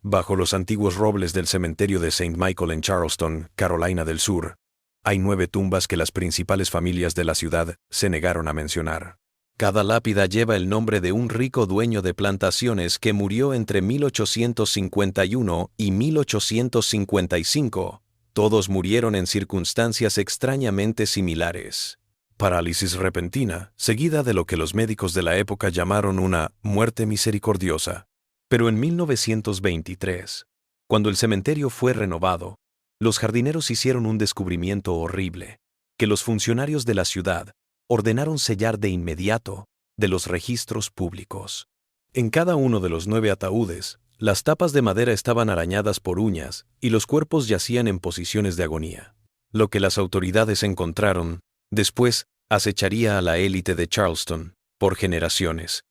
Bajo los antiguos robles del cementerio de St. Michael en Charleston, Carolina del Sur, hay 9 tumbas que las principales familias de la ciudad se negaron a mencionar. Cada lápida lleva el nombre de un rico dueño de plantaciones que murió entre 1851 y 1855. Todos murieron en circunstancias extrañamente similares. Parálisis repentina, seguida de lo que los médicos de la época llamaron una muerte misericordiosa. Pero en 1923, cuando el cementerio fue renovado, los jardineros hicieron un descubrimiento horrible, que los funcionarios de la ciudad ordenaron sellar de inmediato de los registros públicos. En cada uno de los 9 ataúdes, las tapas de madera estaban arañadas por uñas y los cuerpos yacían en posiciones de agonía. Lo que las autoridades encontraron, después, acecharía a la élite de Charleston por generaciones.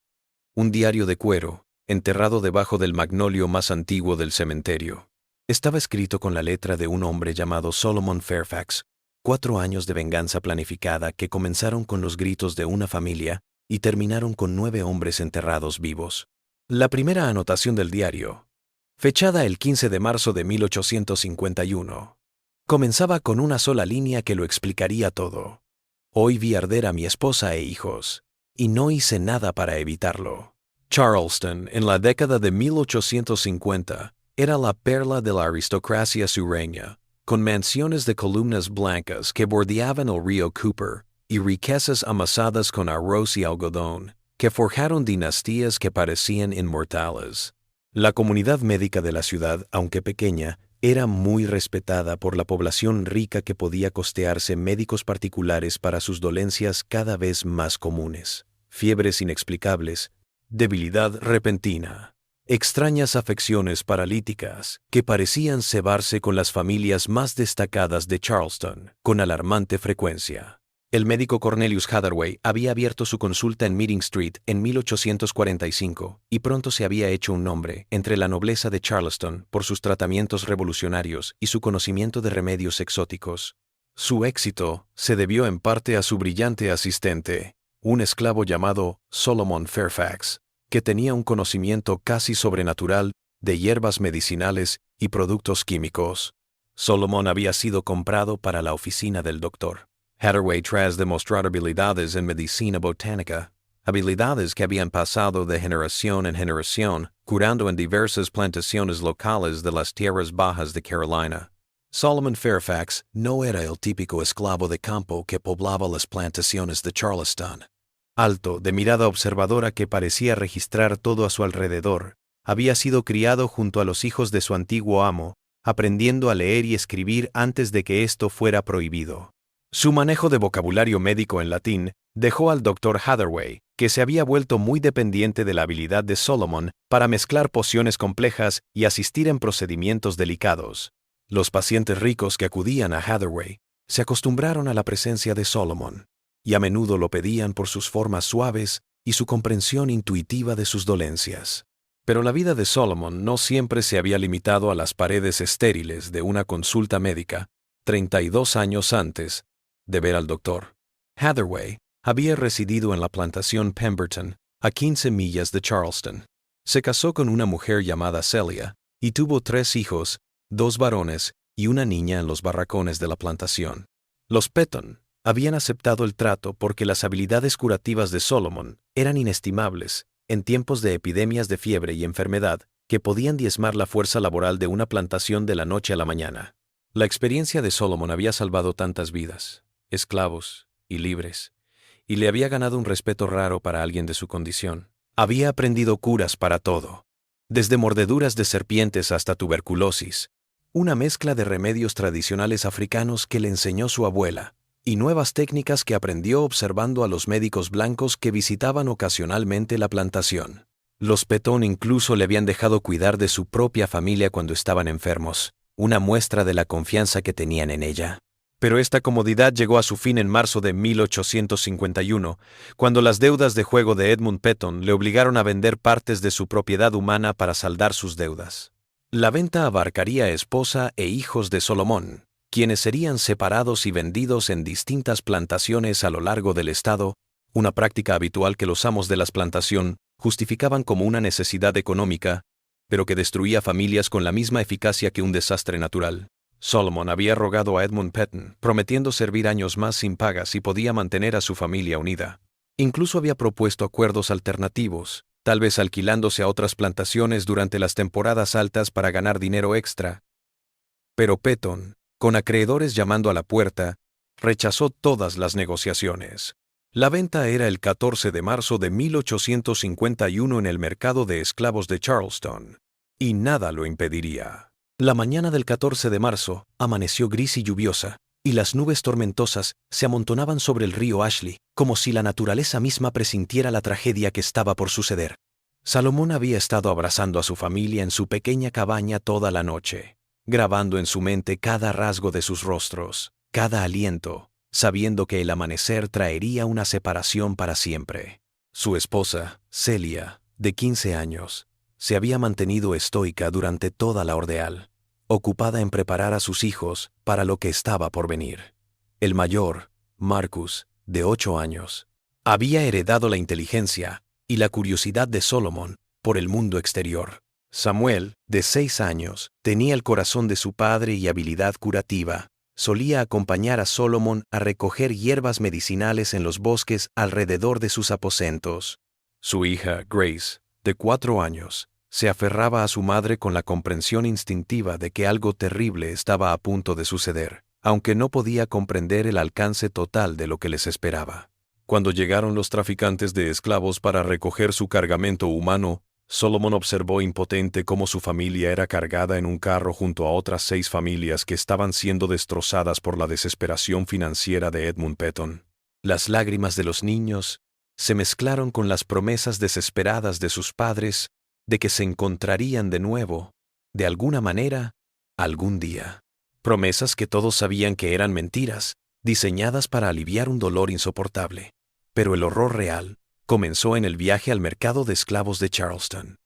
Un diario de cuero, enterrado debajo del magnolio más antiguo del cementerio. Estaba escrito con la letra de un hombre llamado Solomon Fairfax. 4 años de venganza planificada que comenzaron con los gritos de una familia y terminaron con 9 hombres enterrados vivos. La primera anotación del diario, fechada el 15 de marzo de 1851, comenzaba con una sola línea que lo explicaría todo. Hoy vi arder a mi esposa e hijos, y no hice nada para evitarlo. Charleston, en la década de 1850, era la perla de la aristocracia sureña, con mansiones de columnas blancas que bordeaban el río Cooper y riquezas amasadas con arroz y algodón, que forjaron dinastías que parecían inmortales. La comunidad médica de la ciudad, aunque pequeña, era muy respetada por la población rica que podía costearse médicos particulares para sus dolencias cada vez más comunes. Fiebres inexplicables, debilidad repentina, extrañas afecciones paralíticas que parecían cebarse con las familias más destacadas de Charleston con alarmante frecuencia. El médico Cornelius Hathaway había abierto su consulta en Meeting Street en 1845 y pronto se había hecho un nombre entre la nobleza de Charleston por sus tratamientos revolucionarios y su conocimiento de remedios exóticos. Su éxito se debió en parte a su brillante asistente, un esclavo llamado Solomon Fairfax, que tenía un conocimiento casi sobrenatural de hierbas medicinales y productos químicos. Solomon había sido comprado para la oficina del doctor. Hathaway, tras demostrar habilidades en medicina botánica, habilidades que habían pasado de generación en generación, curando en diversas plantaciones locales de las tierras bajas de Carolina. Solomon Fairfax no era el típico esclavo de campo que poblaba las plantaciones de Charleston. Alto, de mirada observadora que parecía registrar todo a su alrededor, había sido criado junto a los hijos de su antiguo amo, aprendiendo a leer y escribir antes de que esto fuera prohibido. Su manejo de vocabulario médico en latín dejó al Dr. Hathaway, que se había vuelto muy dependiente de la habilidad de Solomon para mezclar pociones complejas y asistir en procedimientos delicados. Los pacientes ricos que acudían a Hathaway se acostumbraron a la presencia de Solomon, y a menudo lo pedían por sus formas suaves y su comprensión intuitiva de sus dolencias. Pero la vida de Solomon no siempre se había limitado a las paredes estériles de una consulta médica, 32 años antes de ver al doctor. Hathaway había residido en la plantación Pemberton, a 15 millas de Charleston. Se casó con una mujer llamada Celia y tuvo 3 hijos, 2 varones y una niña en los barracones de la plantación. Los Petton habían aceptado el trato porque las habilidades curativas de Solomon eran inestimables en tiempos de epidemias de fiebre y enfermedad que podían diezmar la fuerza laboral de una plantación de la noche a la mañana. La experiencia de Solomon había salvado tantas vidas, esclavos y libres, y le había ganado un respeto raro para alguien de su condición. Había aprendido curas para todo, desde mordeduras de serpientes hasta tuberculosis, una mezcla de remedios tradicionales africanos que le enseñó su abuela, y nuevas técnicas que aprendió observando a los médicos blancos que visitaban ocasionalmente la plantación. Los Petton incluso le habían dejado cuidar de su propia familia cuando estaban enfermos, una muestra de la confianza que tenían en ella. Pero esta comodidad llegó a su fin en marzo de 1851, cuando las deudas de juego de Edmund Petton le obligaron a vender partes de su propiedad humana para saldar sus deudas. La venta abarcaría a esposa e hijos de Solomon, quienes serían separados y vendidos en distintas plantaciones a lo largo del estado, una práctica habitual que los amos de la plantación justificaban como una necesidad económica pero que destruía familias con la misma eficacia que un desastre natural. Solomon había rogado a Edmund Patton, prometiendo servir años más sin paga si podía mantener a su familia unida. Incluso había propuesto acuerdos alternativos, tal vez alquilándose a otras plantaciones durante las temporadas altas para ganar dinero extra. Pero Patton, con acreedores llamando a la puerta, rechazó todas las negociaciones. La venta era el 14 de marzo de 1851 en el mercado de esclavos de Charleston, y nada lo impediría. La mañana del 14 de marzo amaneció gris y lluviosa, y las nubes tormentosas se amontonaban sobre el río Ashley, como si la naturaleza misma presintiera la tragedia que estaba por suceder. Salomón había estado abrazando a su familia en su pequeña cabaña toda la noche, grabando en su mente cada rasgo de sus rostros, cada aliento, sabiendo que el amanecer traería una separación para siempre. Su esposa, Celia, de 15 años, se había mantenido estoica durante toda la ordeal, ocupada en preparar a sus hijos para lo que estaba por venir. El mayor, Marcus, de 8 años, había heredado la inteligencia y la curiosidad de Solomon por el mundo exterior. Samuel, de 6 años, tenía el corazón de su padre y habilidad curativa. Solía acompañar a Solomon a recoger hierbas medicinales en los bosques alrededor de sus aposentos. Su hija, Grace, de 4 años, se aferraba a su madre con la comprensión instintiva de que algo terrible estaba a punto de suceder, aunque no podía comprender el alcance total de lo que les esperaba. Cuando llegaron los traficantes de esclavos para recoger su cargamento humano, Solomon observó impotente cómo su familia era cargada en un carro junto a otras 6 familias que estaban siendo destrozadas por la desesperación financiera de Edmund Patton. Las lágrimas de los niños se mezclaron con las promesas desesperadas de sus padres de que se encontrarían de nuevo, de alguna manera, algún día. Promesas que todos sabían que eran mentiras, diseñadas para aliviar un dolor insoportable. Pero el horror real comenzó en el viaje al mercado de esclavos de Charleston.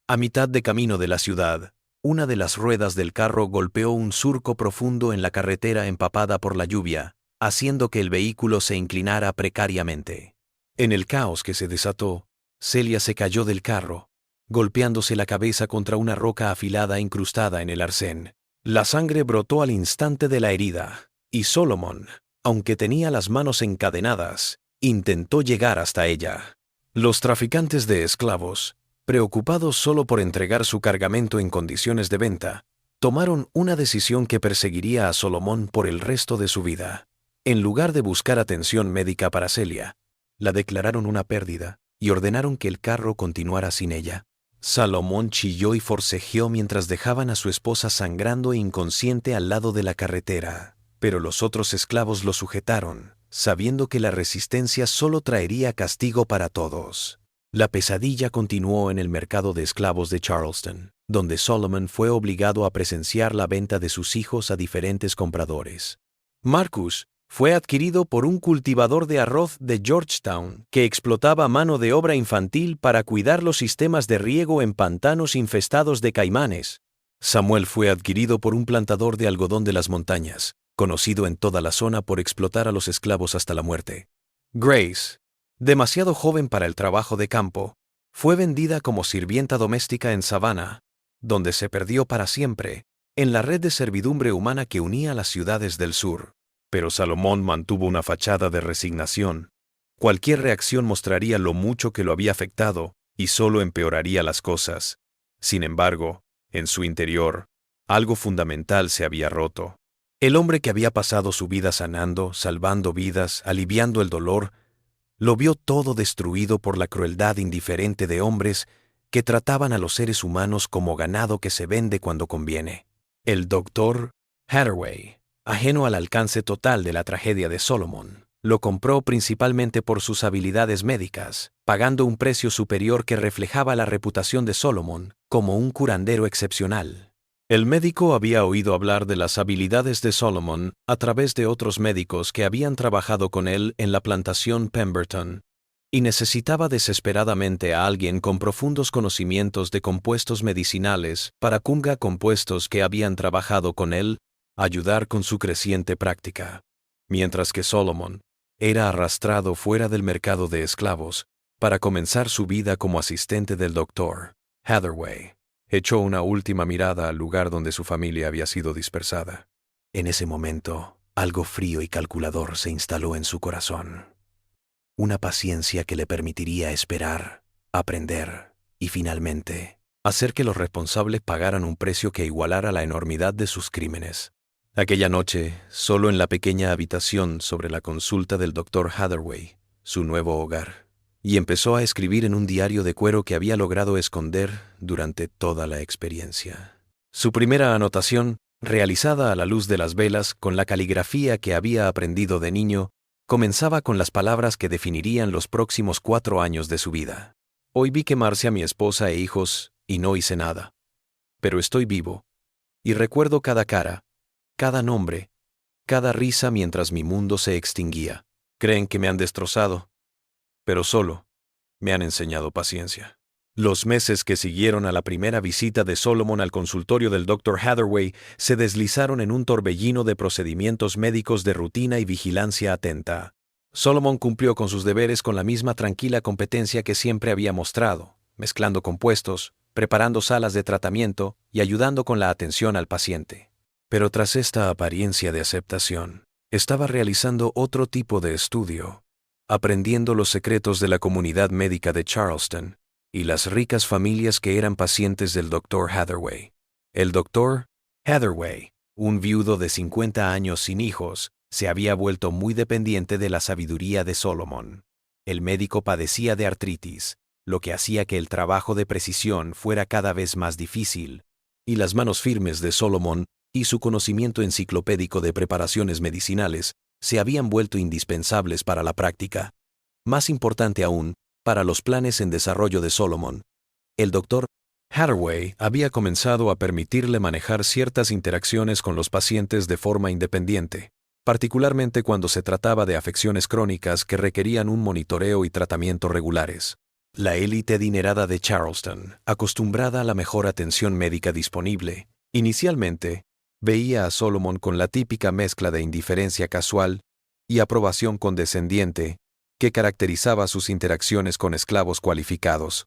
A mitad de camino de la ciudad, una de las ruedas del carro golpeó un surco profundo en la carretera empapada por la lluvia, haciendo que el vehículo se inclinara precariamente. En el caos que se desató, Celia se cayó del carro, golpeándose la cabeza contra una roca afilada incrustada en el arcén. La sangre brotó al instante de la herida, y Solomon, aunque tenía las manos encadenadas, intentó llegar hasta ella. Los traficantes de esclavos, preocupados solo por entregar su cargamento en condiciones de venta, tomaron una decisión que perseguiría a Solomon por el resto de su vida. En lugar de buscar atención médica para Celia, la declararon una pérdida y ordenaron que el carro continuara sin ella. Salomón chilló y forcejeó mientras dejaban a su esposa sangrando e inconsciente al lado de la carretera, pero los otros esclavos lo sujetaron, sabiendo que la resistencia solo traería castigo para todos. La pesadilla continuó en el mercado de esclavos de Charleston, donde Solomon fue obligado a presenciar la venta de sus hijos a diferentes compradores. Marcus fue adquirido por un cultivador de arroz de Georgetown que explotaba mano de obra infantil para cuidar los sistemas de riego en pantanos infestados de caimanes. Samuel fue adquirido por un plantador de algodón de las montañas, conocido en toda la zona por explotar a los esclavos hasta la muerte. Grace, demasiado joven para el trabajo de campo, fue vendida como sirvienta doméstica en Savannah, donde se perdió para siempre en la red de servidumbre humana que unía las ciudades del sur. Pero Salomón mantuvo una fachada de resignación. Cualquier reacción mostraría lo mucho que lo había afectado y solo empeoraría las cosas. Sin embargo, en su interior, algo fundamental se había roto. El hombre que había pasado su vida sanando, salvando vidas, aliviando el dolor, lo vio todo destruido por la crueldad indiferente de hombres que trataban a los seres humanos como ganado que se vende cuando conviene. El doctor Hathaway, ajeno al alcance total de la tragedia de Solomon, lo compró principalmente por sus habilidades médicas, pagando un precio superior que reflejaba la reputación de Solomon como un curandero excepcional. El médico había oído hablar de las habilidades de Solomon a través de otros médicos que habían trabajado con él en la plantación Pemberton, y necesitaba desesperadamente a alguien con profundos conocimientos de compuestos medicinales para cumga compuestos que habían trabajado con él ayudar con su creciente práctica. Mientras que Solomon era arrastrado fuera del mercado de esclavos para comenzar su vida como asistente del doctor Hathaway. Echó una última mirada al lugar donde su familia había sido dispersada. En ese momento, algo frío y calculador se instaló en su corazón. Una paciencia que le permitiría esperar, aprender y finalmente hacer que los responsables pagaran un precio que igualara la enormidad de sus crímenes. Aquella noche, solo en la pequeña habitación sobre la consulta del Dr. Hathaway, su nuevo hogar, y empezó a escribir en un diario de cuero que había logrado esconder durante toda la experiencia. Su primera anotación, realizada a la luz de las velas con la caligrafía que había aprendido de niño, comenzaba con las palabras que definirían los próximos 4 años de su vida. Hoy vi quemarse a mi esposa e hijos y no hice nada. Pero estoy vivo, y recuerdo cada cara, cada nombre, cada risa mientras mi mundo se extinguía. Creen que me han destrozado, pero solo me han enseñado paciencia. Los meses que siguieron a la primera visita de Solomon al consultorio del Dr. Hathaway se deslizaron en un torbellino de procedimientos médicos de rutina y vigilancia atenta. Solomon cumplió con sus deberes con la misma tranquila competencia que siempre había mostrado, mezclando compuestos, preparando salas de tratamiento y ayudando con la atención al paciente. Pero tras esta apariencia de aceptación, estaba realizando otro tipo de estudio, aprendiendo los secretos de la comunidad médica de Charleston y las ricas familias que eran pacientes del Dr. Hathaway. El Dr. Hathaway, un viudo de 50 años sin hijos, se había vuelto muy dependiente de la sabiduría de Solomon. El médico padecía de artritis, lo que hacía que el trabajo de precisión fuera cada vez más difícil, y las manos firmes de Solomon y su conocimiento enciclopédico de preparaciones medicinales se habían vuelto indispensables para la práctica. Más importante aún, para los planes en desarrollo de Solomon, el Dr. Hathaway había comenzado a permitirle manejar ciertas interacciones con los pacientes de forma independiente, particularmente cuando se trataba de afecciones crónicas que requerían un monitoreo y tratamiento regulares. La élite adinerada de Charleston, acostumbrada a la mejor atención médica disponible, inicialmente veía a Solomon con la típica mezcla de indiferencia casual y aprobación condescendiente que caracterizaba sus interacciones con esclavos cualificados.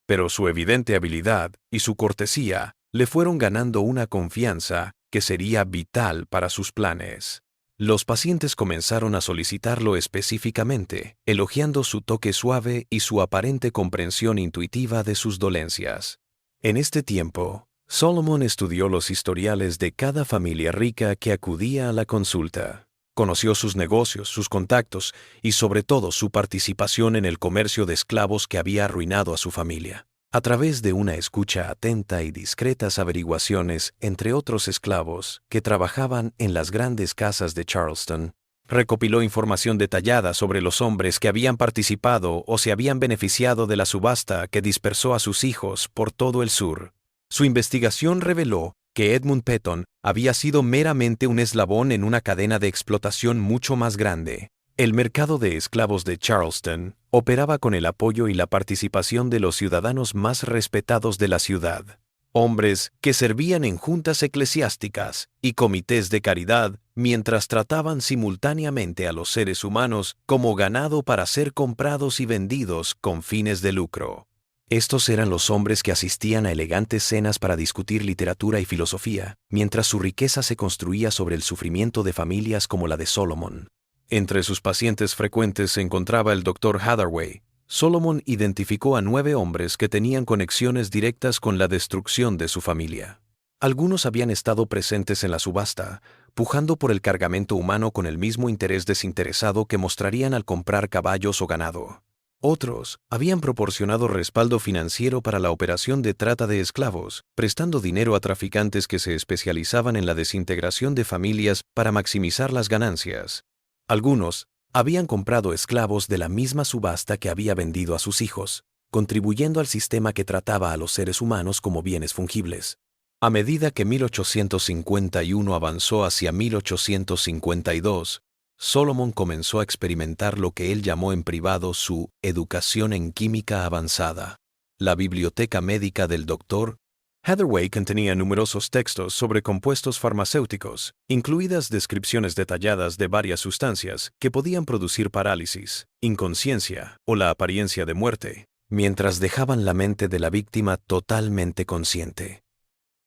Pero su evidente habilidad y su cortesía le fueron ganando una confianza que sería vital para sus planes. Los pacientes comenzaron a solicitarlo específicamente, elogiando su toque suave y su aparente comprensión intuitiva de sus dolencias. En este tiempo, Solomon estudió los historiales de cada familia rica que acudía a la consulta. Conoció sus negocios, sus contactos y sobre todo su participación en el comercio de esclavos que había arruinado a su familia. A través de una escucha atenta y discretas averiguaciones entre otros esclavos que trabajaban en las grandes casas de Charleston, recopiló información detallada sobre los hombres que habían participado o se habían beneficiado de la subasta que dispersó a sus hijos por todo el sur. Su investigación reveló que Edmund Petton había sido meramente un eslabón en una cadena de explotación mucho más grande. El mercado de esclavos de Charleston operaba con el apoyo y la participación de los ciudadanos más respetados de la ciudad, hombres que servían en juntas eclesiásticas y comités de caridad mientras trataban simultáneamente a los seres humanos como ganado para ser comprados y vendidos con fines de lucro. Estos eran los hombres que asistían a elegantes cenas para discutir literatura y filosofía, mientras su riqueza se construía sobre el sufrimiento de familias como la de Solomon. Entre sus pacientes frecuentes se encontraba el Dr. Hathaway. Solomon identificó a 9 hombres que tenían conexiones directas con la destrucción de su familia. Algunos habían estado presentes en la subasta, pujando por el cargamento humano con el mismo interés desinteresado que mostrarían al comprar caballos o ganado. Otros habían proporcionado respaldo financiero para la operación de trata de esclavos, prestando dinero a traficantes que se especializaban en la desintegración de familias para maximizar las ganancias. Algunos habían comprado esclavos de la misma subasta que había vendido a sus hijos, contribuyendo al sistema que trataba a los seres humanos como bienes fungibles. A medida que 1851 avanzó hacia 1852, Solomon comenzó a experimentar lo que él llamó en privado su educación en química avanzada. La biblioteca médica del Dr. Hathaway contenía numerosos textos sobre compuestos farmacéuticos, incluidas descripciones detalladas de varias sustancias que podían producir parálisis, inconsciencia o la apariencia de muerte. mientras dejaban la mente de la víctima totalmente consciente.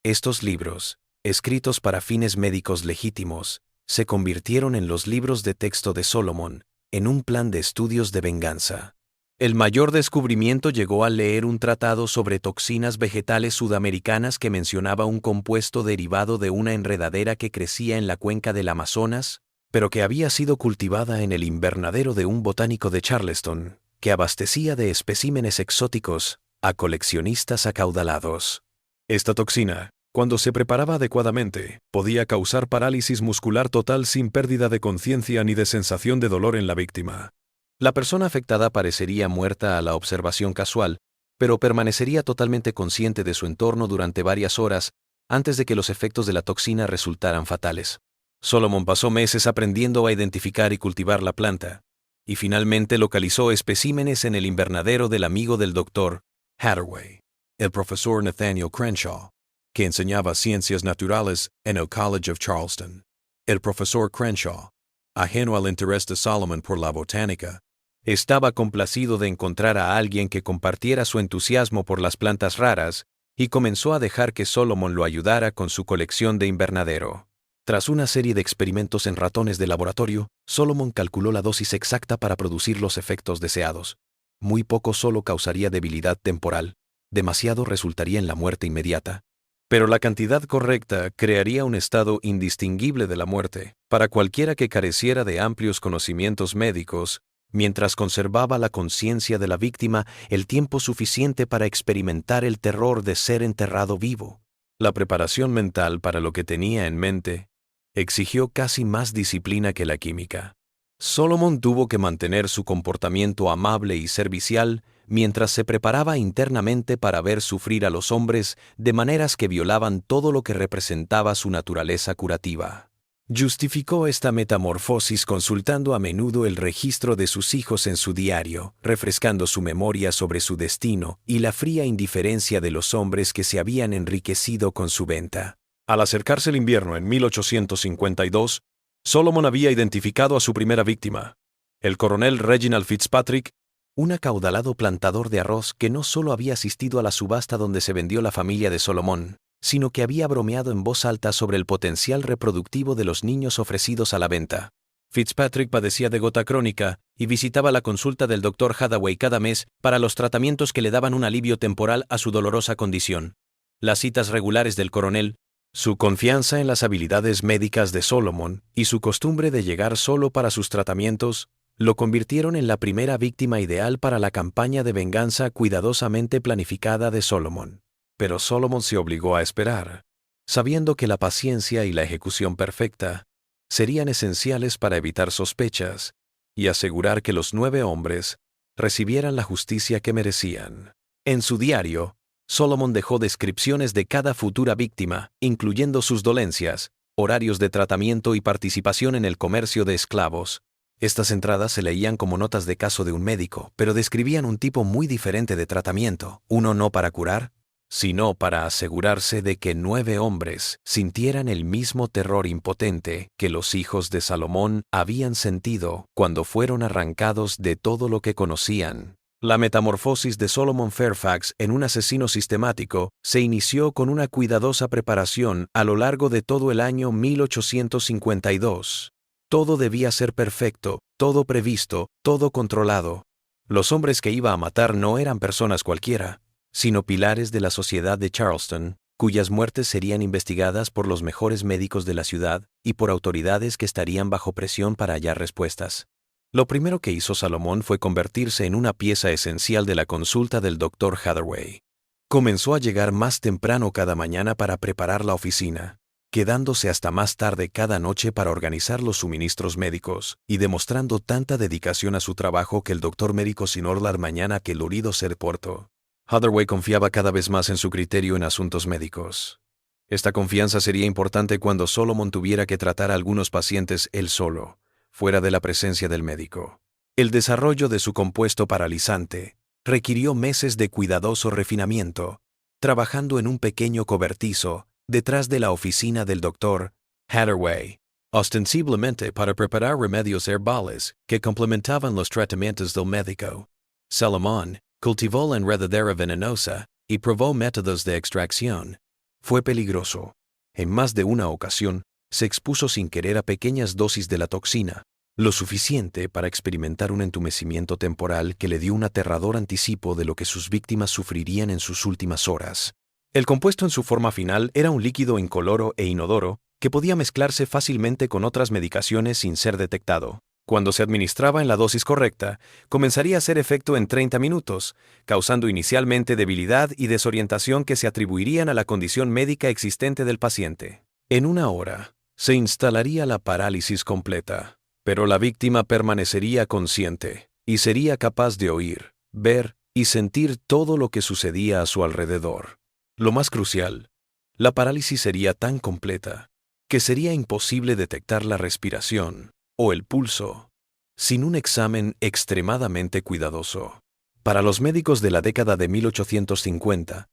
Estos libros, escritos para fines médicos legítimos, se convirtieron en los libros de texto de Solomon, en un plan de estudios de venganza. El mayor descubrimiento llegó al leer un tratado sobre toxinas vegetales sudamericanas que mencionaba un compuesto derivado de una enredadera que crecía en la cuenca del Amazonas, pero que había sido cultivada en el invernadero de un botánico de Charleston, que abastecía de especímenes exóticos a coleccionistas acaudalados. Esta toxina, cuando se preparaba adecuadamente, podía causar parálisis muscular total sin pérdida de conciencia ni de sensación de dolor en la víctima. La persona afectada parecería muerta a la observación casual, pero permanecería totalmente consciente de su entorno durante varias horas antes de que los efectos de la toxina resultaran fatales. Solomon pasó meses aprendiendo a identificar y cultivar la planta, y finalmente localizó especímenes en el invernadero del amigo del doctor Hathaway, el profesor Nathaniel Crenshaw, que enseñaba ciencias naturales en el College of Charleston. El profesor Crenshaw, ajeno al interés de Solomon por la botánica, estaba complacido de encontrar a alguien que compartiera su entusiasmo por las plantas raras y comenzó a dejar que Solomon lo ayudara con su colección de invernadero. Tras una serie de experimentos en ratones de laboratorio, Solomon calculó la dosis exacta para producir los efectos deseados. Muy poco solo causaría debilidad temporal, demasiado resultaría en la muerte inmediata. Pero la cantidad correcta crearía un estado indistinguible de la muerte para cualquiera que careciera de amplios conocimientos médicos, mientras conservaba la conciencia de la víctima el tiempo suficiente para experimentar el terror de ser enterrado vivo. La preparación mental para lo que tenía en mente exigió casi más disciplina que la química. Solomon tuvo que mantener su comportamiento amable y servicial mientras se preparaba internamente para ver sufrir a los hombres de maneras que violaban todo lo que representaba su naturaleza curativa. Justificó esta metamorfosis consultando a menudo el registro de sus hijos en su diario, refrescando su memoria sobre su destino y la fría indiferencia de los hombres que se habían enriquecido con su venta. Al acercarse el invierno en 1852, Solomon había identificado a su primera víctima, el coronel Reginald Fitzpatrick, un acaudalado plantador de arroz que no solo había asistido a la subasta donde se vendió la familia de Solomon, sino que había bromeado en voz alta sobre el potencial reproductivo de los niños ofrecidos a la venta. Fitzpatrick padecía de gota crónica y visitaba la consulta del Dr. Hathaway cada mes para los tratamientos que le daban un alivio temporal a su dolorosa condición. Las citas regulares del coronel, su confianza en las habilidades médicas de Solomon y su costumbre de llegar solo para sus tratamientos lo convirtieron en la primera víctima ideal para la campaña de venganza cuidadosamente planificada de Solomon. Pero Solomon se obligó a esperar, sabiendo que la paciencia y la ejecución perfecta serían esenciales para evitar sospechas y asegurar que los 9 hombres recibieran la justicia que merecían. En su diario, Solomon dejó descripciones de cada futura víctima, incluyendo sus dolencias, horarios de tratamiento y participación en el comercio de esclavos. Estas entradas se leían como notas de caso de un médico, pero describían un tipo muy diferente de tratamiento, uno no para curar, sino para asegurarse de que 9 hombres sintieran el mismo terror impotente que los hijos de Salomón habían sentido cuando fueron arrancados de todo lo que conocían. La metamorfosis de Solomon Fairfax en un asesino sistemático se inició con una cuidadosa preparación a lo largo de todo el año 1852. Todo debía ser perfecto, todo previsto, todo controlado. Los hombres que iba a matar no eran personas cualquiera, sino pilares de la sociedad de Charleston, cuyas muertes serían investigadas por los mejores médicos de la ciudad y por autoridades que estarían bajo presión para hallar respuestas. Lo primero que hizo Salomón fue convertirse en una pieza esencial de la consulta del Dr. Hathaway. Comenzó a llegar más temprano cada mañana para preparar la oficina, quedándose hasta más tarde cada noche para organizar los suministros médicos y demostrando tanta dedicación a su trabajo que el doctor médico sin la mañana que el herido se reportó. Hathaway confiaba cada vez más en su criterio en asuntos médicos. Esta confianza sería importante cuando Solomon tuviera que tratar a algunos pacientes él solo, fuera de la presencia del médico. El desarrollo de su compuesto paralizante requirió meses de cuidadoso refinamiento, trabajando en un pequeño cobertizo detrás de la oficina del Dr. Hathaway, ostensiblemente para preparar remedios herbales que complementaban los tratamientos del médico. Salomón, cultivó la enredadera venenosa y probó métodos de extracción. Fue peligroso. En más de una ocasión, se expuso sin querer a pequeñas dosis de la toxina, lo suficiente para experimentar un entumecimiento temporal que le dio un aterrador anticipo de lo que sus víctimas sufrirían en sus últimas horas. El compuesto en su forma final era un líquido incoloro e inodoro que podía mezclarse fácilmente con otras medicaciones sin ser detectado. Cuando se administraba en la dosis correcta, comenzaría a hacer efecto en 30 minutos, causando inicialmente debilidad y desorientación que se atribuirían a la condición médica existente del paciente. En una hora, se instalaría la parálisis completa, pero la víctima permanecería consciente y sería capaz de oír, ver y sentir todo lo que sucedía a su alrededor. Lo más crucial, la parálisis sería tan completa que sería imposible detectar la respiración o el pulso sin un examen extremadamente cuidadoso. Para los médicos de la década de 1850,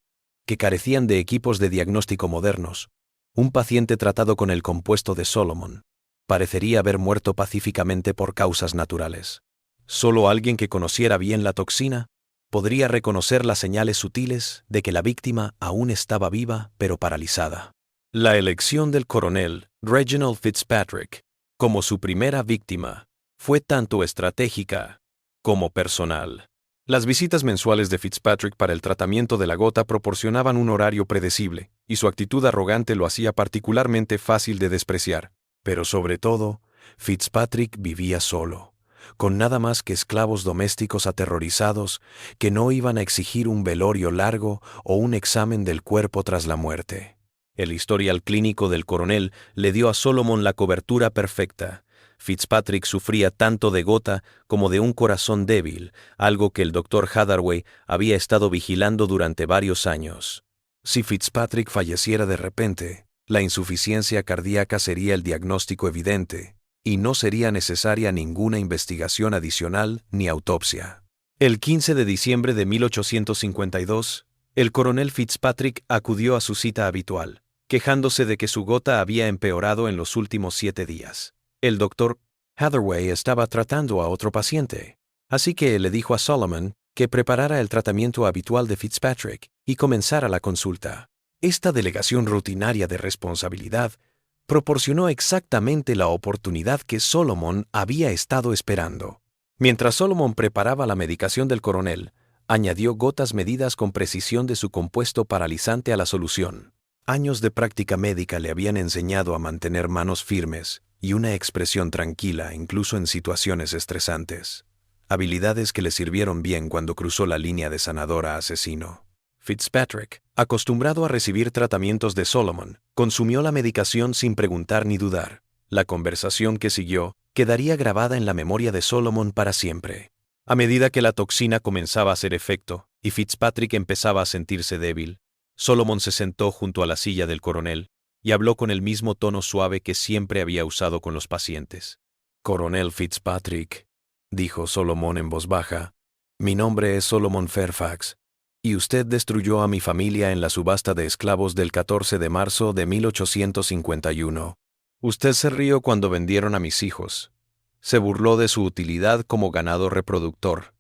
que carecían de equipos de diagnóstico modernos, un paciente tratado con el compuesto de Solomon parecería haber muerto pacíficamente por causas naturales. Solo alguien que conociera bien la toxina podría reconocer las señales sutiles de que la víctima aún estaba viva pero paralizada. La elección del coronel Reginald Fitzpatrick como su primera víctima fue tanto estratégica como personal. Las visitas mensuales de Fitzpatrick para el tratamiento de la gota proporcionaban un horario predecible, y su actitud arrogante lo hacía particularmente fácil de despreciar. Pero sobre todo, Fitzpatrick vivía solo, con nada más que esclavos domésticos aterrorizados que no iban a exigir un velorio largo o un examen del cuerpo tras la muerte. El historial clínico del coronel le dio a Solomon la cobertura perfecta. Fitzpatrick sufría tanto de gota como de un corazón débil, algo que el Dr. Hathaway había estado vigilando durante varios años. Si Fitzpatrick falleciera de repente, la insuficiencia cardíaca sería el diagnóstico evidente, y no sería necesaria ninguna investigación adicional ni autopsia. El 15 de diciembre de 1852, el coronel Fitzpatrick acudió a su cita habitual, quejándose de que su gota había empeorado en los últimos 7 días. El doctor Hathaway estaba tratando a otro paciente, así que le dijo a Solomon que preparara el tratamiento habitual de Fitzpatrick y comenzara la consulta. Esta delegación rutinaria de responsabilidad proporcionó exactamente la oportunidad que Solomon había estado esperando. Mientras Solomon preparaba la medicación del coronel, añadió gotas medidas con precisión de su compuesto paralizante a la solución. Años de práctica médica le habían enseñado a mantener manos firmes y una expresión tranquila incluso en situaciones estresantes. Habilidades que le sirvieron bien cuando cruzó la línea de sanador a asesino. Fitzpatrick, acostumbrado a recibir tratamientos de Solomon, consumió la medicación sin preguntar ni dudar. La conversación que siguió quedaría grabada en la memoria de Solomon para siempre. A medida que la toxina comenzaba a hacer efecto y Fitzpatrick empezaba a sentirse débil, Solomon se sentó junto a la silla del coronel y habló con el mismo tono suave que siempre había usado con los pacientes. «Coronel Fitzpatrick», dijo Solomon en voz baja, «mi nombre es Solomon Fairfax, y usted destruyó a mi familia en la subasta de esclavos del 14 de marzo de 1851. Usted se rió cuando vendieron a mis hijos. Se burló de su utilidad como ganado reproductor.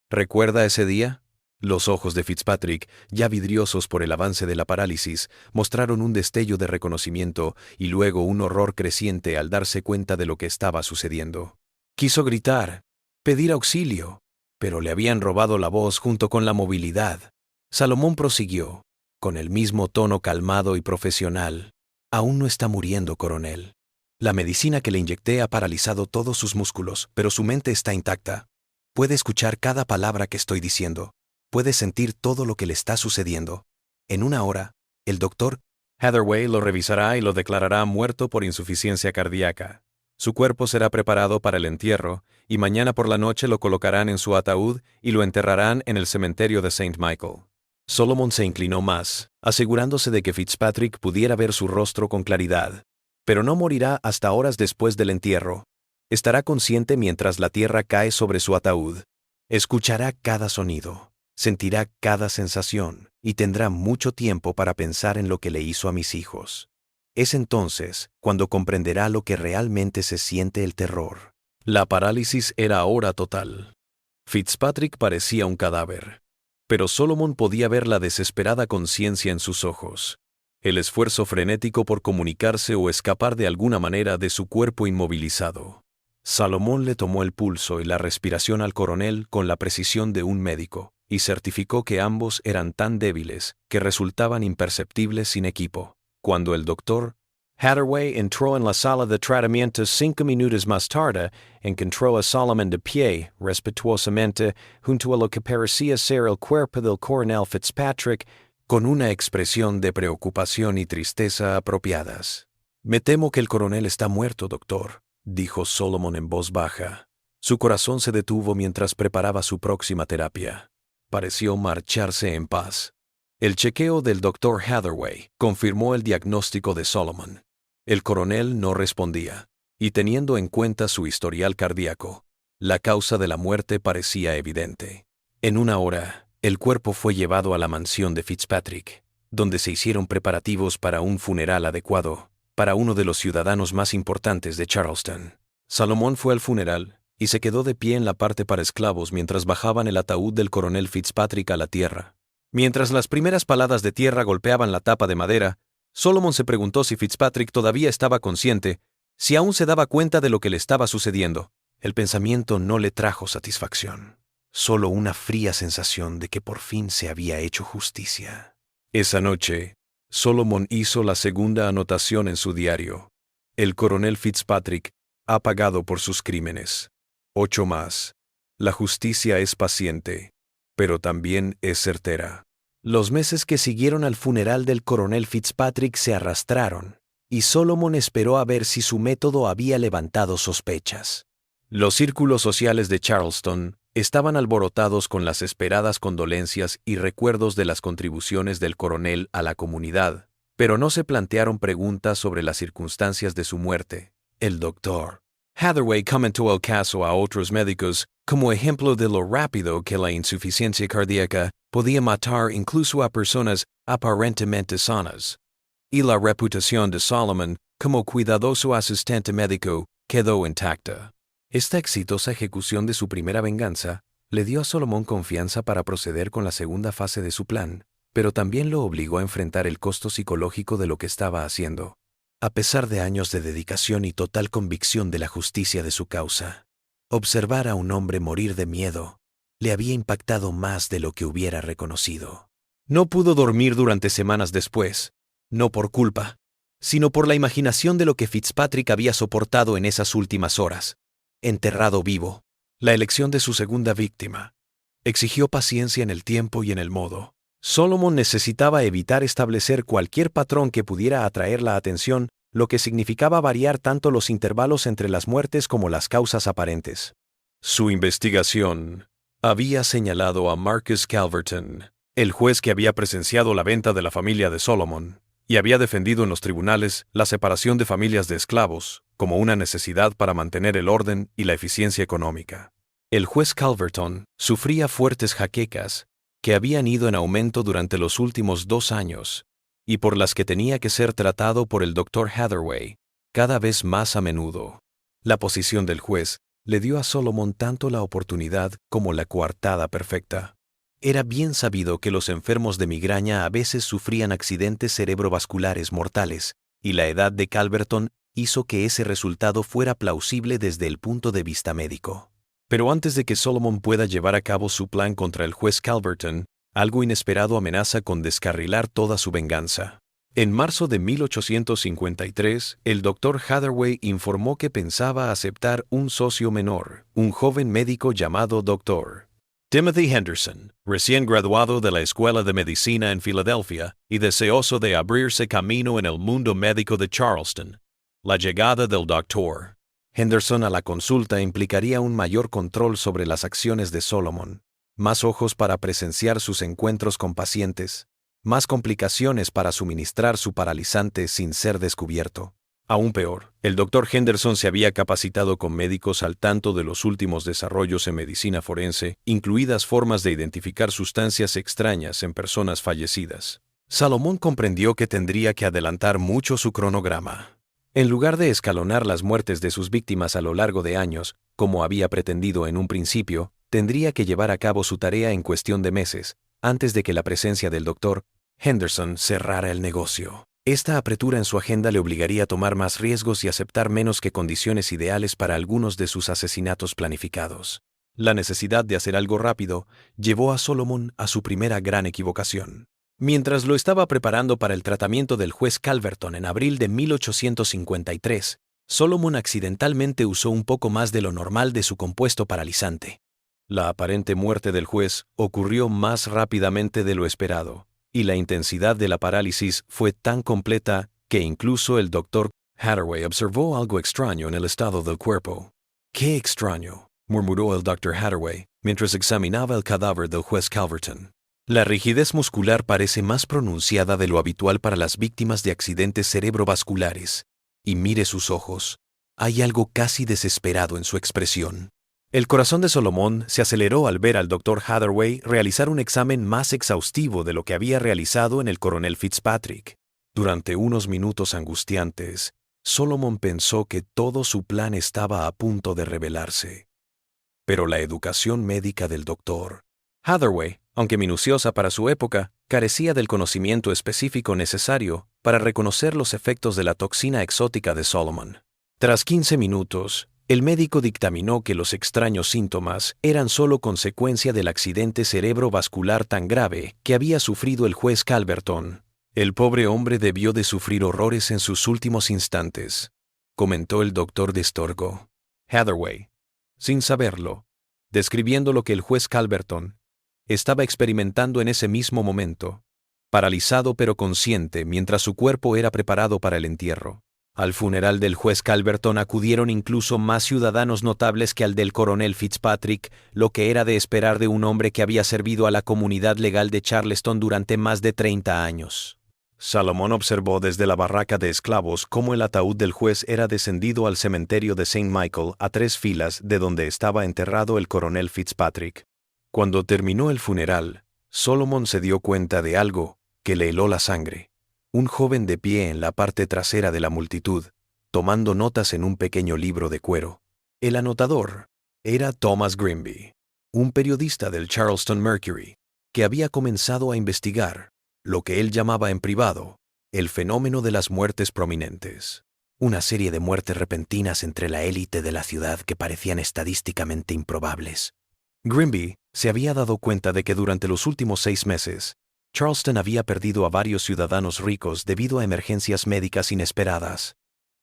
¿Recuerda ese día?» Los ojos de Fitzpatrick, ya vidriosos por el avance de la parálisis, mostraron un destello de reconocimiento y luego un horror creciente al darse cuenta de lo que estaba sucediendo. Quiso gritar, pedir auxilio, pero le habían robado la voz junto con la movilidad. Salomón prosiguió, con el mismo tono calmado y profesional. «Aún no está muriendo, coronel. La medicina que le inyecté ha paralizado todos sus músculos, pero su mente está intacta. Puede escuchar cada palabra que estoy diciendo. Puede sentir todo lo que le está sucediendo. En una hora, el doctor Hathaway lo revisará y lo declarará muerto por insuficiencia cardíaca. Su cuerpo será preparado para el entierro y mañana por la noche lo colocarán en su ataúd y lo enterrarán en el cementerio de St. Michael». Solomon se inclinó más, asegurándose de que Fitzpatrick pudiera ver su rostro con claridad. Pero no morirá hasta horas después del entierro. Estará consciente mientras la tierra cae sobre su ataúd. Escuchará cada sonido. Sentirá cada sensación y tendrá mucho tiempo para pensar en lo que le hizo a mis hijos. Es entonces cuando comprenderá lo que realmente se siente el terror. La parálisis era ahora total. Fitzpatrick parecía un cadáver, pero Solomon podía ver la desesperada conciencia en sus ojos, el esfuerzo frenético por comunicarse o escapar de alguna manera de su cuerpo inmovilizado. Salomón le tomó el pulso y la respiración al coronel con la precisión de un médico, y certificó que ambos eran tan débiles que resultaban imperceptibles sin equipo. Cuando el doctor Hathaway entró en la sala de tratamientos 5 minutos más tarde, encontró a Solomon de pie, respetuosamente, junto a lo que parecía ser el cuerpo del coronel Fitzpatrick, con una expresión de preocupación y tristeza apropiadas. «Me temo que el coronel está muerto, doctor», dijo Solomon en voz baja. Su corazón se detuvo mientras preparaba su próxima terapia. Pareció marcharse en paz. El chequeo del doctor Hathaway confirmó el diagnóstico de Solomon. El coronel no respondía, y teniendo en cuenta su historial cardíaco, la causa de la muerte parecía evidente. En una hora, el cuerpo fue llevado a la mansión de Fitzpatrick, donde se hicieron preparativos para un funeral adecuado para uno de los ciudadanos más importantes de Charleston. Salomón fue al funeral y se quedó de pie en la parte para esclavos mientras bajaban el ataúd del coronel Fitzpatrick a la tierra. Mientras las primeras paladas de tierra golpeaban la tapa de madera, Solomon se preguntó si Fitzpatrick todavía estaba consciente, si aún se daba cuenta de lo que le estaba sucediendo. El pensamiento no le trajo satisfacción, solo una fría sensación de que por fin se había hecho justicia. Esa noche, Solomon hizo la segunda anotación en su diario. El coronel Fitzpatrick ha pagado por sus crímenes. 8 más. La justicia es paciente, pero también es certera. Los meses que siguieron al funeral del coronel Fitzpatrick se arrastraron, y Solomon esperó a ver si su método había levantado sospechas. Los círculos sociales de Charleston estaban alborotados con las esperadas condolencias y recuerdos de las contribuciones del coronel a la comunidad, pero no se plantearon preguntas sobre las circunstancias de su muerte. El doctor Hathaway comentó el caso a otros médicos como ejemplo de lo rápido que la insuficiencia cardíaca podía matar incluso a personas aparentemente sanas. Y la reputación de Solomon como cuidadoso asistente médico quedó intacta. Esta exitosa ejecución de su primera venganza le dio a Solomon confianza para proceder con la segunda fase de su plan, pero también lo obligó a enfrentar el costo psicológico de lo que estaba haciendo. A pesar de años de dedicación y total convicción de la justicia de su causa, observar a un hombre morir de miedo le había impactado más de lo que hubiera reconocido. No pudo dormir durante semanas después, no por culpa, sino por la imaginación de lo que Fitzpatrick había soportado en esas últimas horas. Enterrado vivo, la elección de su segunda víctima exigió paciencia en el tiempo y en el modo. Solomon necesitaba evitar establecer cualquier patrón que pudiera atraer la atención, lo que significaba variar tanto los intervalos entre las muertes como las causas aparentes. Su investigación había señalado a Marcus Calverton, el juez que había presenciado la venta de la familia de Solomon, y había defendido en los tribunales la separación de familias de esclavos como una necesidad para mantener el orden y la eficiencia económica. El juez Calverton sufría fuertes jaquecas que habían ido en aumento durante los últimos 2 años y por las que tenía que ser tratado por el doctor Hathaway cada vez más a menudo. La posición del juez le dio a Solomon tanto la oportunidad como la coartada perfecta. Era bien sabido que los enfermos de migraña a veces sufrían accidentes cerebrovasculares mortales, y la edad de Calverton hizo que ese resultado fuera plausible desde el punto de vista médico. Pero antes de que Solomon pueda llevar a cabo su plan contra el juez Calverton, algo inesperado amenaza con descarrilar toda su venganza. En marzo de 1853, el doctor Hathaway informó que pensaba aceptar un socio menor, un joven médico llamado Dr. Timothy Henderson, recién graduado de la Escuela de Medicina en Filadelfia y deseoso de abrirse camino en el mundo médico de Charleston. La llegada del Dr. Henderson a la consulta implicaría un mayor control sobre las acciones de Solomon, más ojos para presenciar sus encuentros con pacientes, más complicaciones para suministrar su paralizante sin ser descubierto. Aún peor, el Dr. Henderson se había capacitado con médicos al tanto de los últimos desarrollos en medicina forense, incluidas formas de identificar sustancias extrañas en personas fallecidas. Salomón comprendió que tendría que adelantar mucho su cronograma. En lugar de escalonar las muertes de sus víctimas a lo largo de años, como había pretendido en un principio, tendría que llevar a cabo su tarea en cuestión de meses, antes de que la presencia del Dr. Henderson cerrara el negocio. Esta apertura en su agenda le obligaría a tomar más riesgos y aceptar menos que condiciones ideales para algunos de sus asesinatos planificados. La necesidad de hacer algo rápido llevó a Solomon a su primera gran equivocación. Mientras lo estaba preparando para el tratamiento del juez Calverton en abril de 1853, Solomon accidentalmente usó un poco más de lo normal de su compuesto paralizante. La aparente muerte del juez ocurrió más rápidamente de lo esperado, y la intensidad de la parálisis fue tan completa que incluso el doctor Hathaway observó algo extraño en el estado del cuerpo. «¡Qué extraño!», murmuró el Dr. Hathaway mientras examinaba el cadáver del juez Calverton. «La rigidez muscular parece más pronunciada de lo habitual para las víctimas de accidentes cerebrovasculares. Y mire sus ojos. Hay algo casi desesperado en su expresión». El corazón de Solomon se aceleró al ver al Dr. Hathaway realizar un examen más exhaustivo de lo que había realizado en el coronel Fitzpatrick. Durante unos minutos angustiantes, Solomon pensó que todo su plan estaba a punto de revelarse. Pero la educación médica del Dr. Hathaway, aunque minuciosa para su época, carecía del conocimiento específico necesario para reconocer los efectos de la toxina exótica de Solomon. Tras 15 minutos, el médico dictaminó que los extraños síntomas eran solo consecuencia del accidente cerebrovascular tan grave que había sufrido el juez Calverton. «El pobre hombre debió de sufrir horrores en sus últimos instantes», comentó el doctor de Storgo. Hathaway, sin saberlo, describiendo lo que el juez Calverton estaba experimentando en ese mismo momento, paralizado pero consciente mientras su cuerpo era preparado para el entierro. Al funeral del juez Calverton acudieron incluso más ciudadanos notables que al del coronel Fitzpatrick, lo que era de esperar de un hombre que había servido a la comunidad legal de Charleston durante más de 30 años. Solomon observó desde la barraca de esclavos cómo el ataúd del juez era descendido al cementerio de St. Michael a 3 filas de donde estaba enterrado el coronel Fitzpatrick. Cuando terminó el funeral, Solomon se dio cuenta de algo que le heló la sangre. Un joven de pie en la parte trasera de la multitud, tomando notas en un pequeño libro de cuero. El anotador era Thomas Grimby, un periodista del Charleston Mercury, que había comenzado a investigar lo que él llamaba en privado el fenómeno de las muertes prominentes. Una serie de muertes repentinas entre la élite de la ciudad que parecían estadísticamente improbables. Grimby se había dado cuenta de que durante los últimos 6 meses, Charleston había perdido a varios ciudadanos ricos debido a emergencias médicas inesperadas,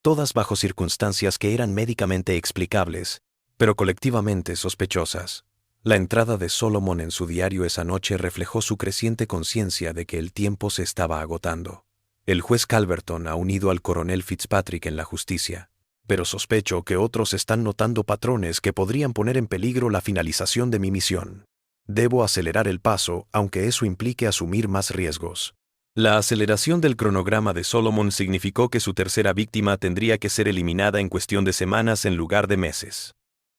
todas bajo circunstancias que eran médicamente explicables, pero colectivamente sospechosas. La entrada de Solomon en su diario esa noche reflejó su creciente conciencia de que el tiempo se estaba agotando. El juez Calverton ha unido al coronel Fitzpatrick en la justicia, pero sospecho que otros están notando patrones que podrían poner en peligro la finalización de mi misión. Debo acelerar el paso, aunque eso implique asumir más riesgos. La aceleración del cronograma de Solomon significó que su tercera víctima tendría que ser eliminada en cuestión de semanas en lugar de meses.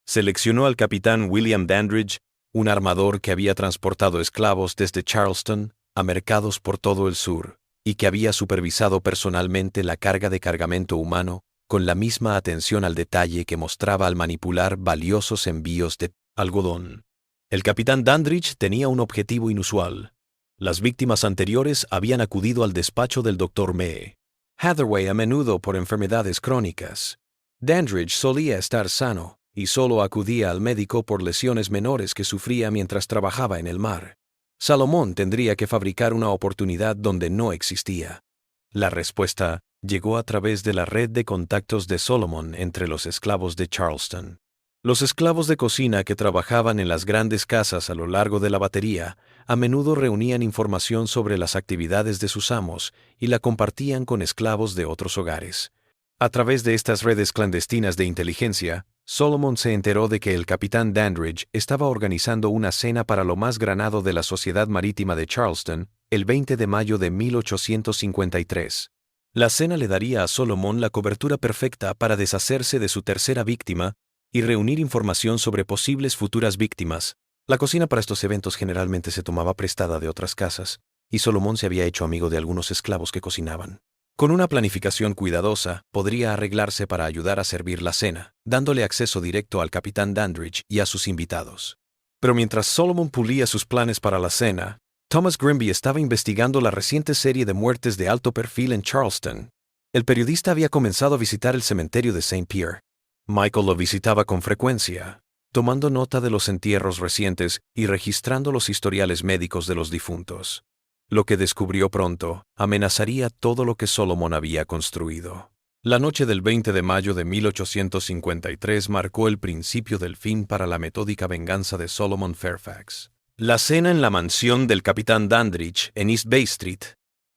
Seleccionó al capitán William Dandridge, un armador que había transportado esclavos desde Charleston a mercados por todo el sur, y que había supervisado personalmente la carga de cargamento humano con la misma atención al detalle que mostraba al manipular valiosos envíos de algodón. El capitán Dandridge tenía un objetivo inusual. Las víctimas anteriores habían acudido al despacho del Dr. May Hathaway a menudo por enfermedades crónicas. Dandridge solía estar sano y solo acudía al médico por lesiones menores que sufría mientras trabajaba en el mar. Solomon tendría que fabricar una oportunidad donde no existía. La respuesta llegó a través de la red de contactos de Solomon entre los esclavos de Charleston. Los esclavos de cocina que trabajaban en las grandes casas a lo largo de la batería a menudo reunían información sobre las actividades de sus amos y la compartían con esclavos de otros hogares. A través de estas redes clandestinas de inteligencia, Solomon se enteró de que el capitán Dandridge estaba organizando una cena para lo más granado de la Sociedad Marítima de Charleston el 20 de mayo de 1853. La cena le daría a Solomon la cobertura perfecta para deshacerse de su tercera víctima y reunir información sobre posibles futuras víctimas. La cocina para estos eventos generalmente se tomaba prestada de otras casas, y Solomon se había hecho amigo de algunos esclavos que cocinaban. Con una planificación cuidadosa, podría arreglarse para ayudar a servir la cena, dándole acceso directo al capitán Dandridge y a sus invitados. Pero mientras Solomon pulía sus planes para la cena, Thomas Grimby estaba investigando la reciente serie de muertes de alto perfil en Charleston. El periodista había comenzado a visitar el cementerio de St. Pierre. Michael lo visitaba con frecuencia, tomando nota de los entierros recientes y registrando los historiales médicos de los difuntos. Lo que descubrió pronto amenazaría todo lo que Solomon había construido. La noche del 20 de mayo de 1853 marcó el principio del fin para la metódica venganza de Solomon Fairfax. La cena en la mansión del capitán Dandridge en East Bay Street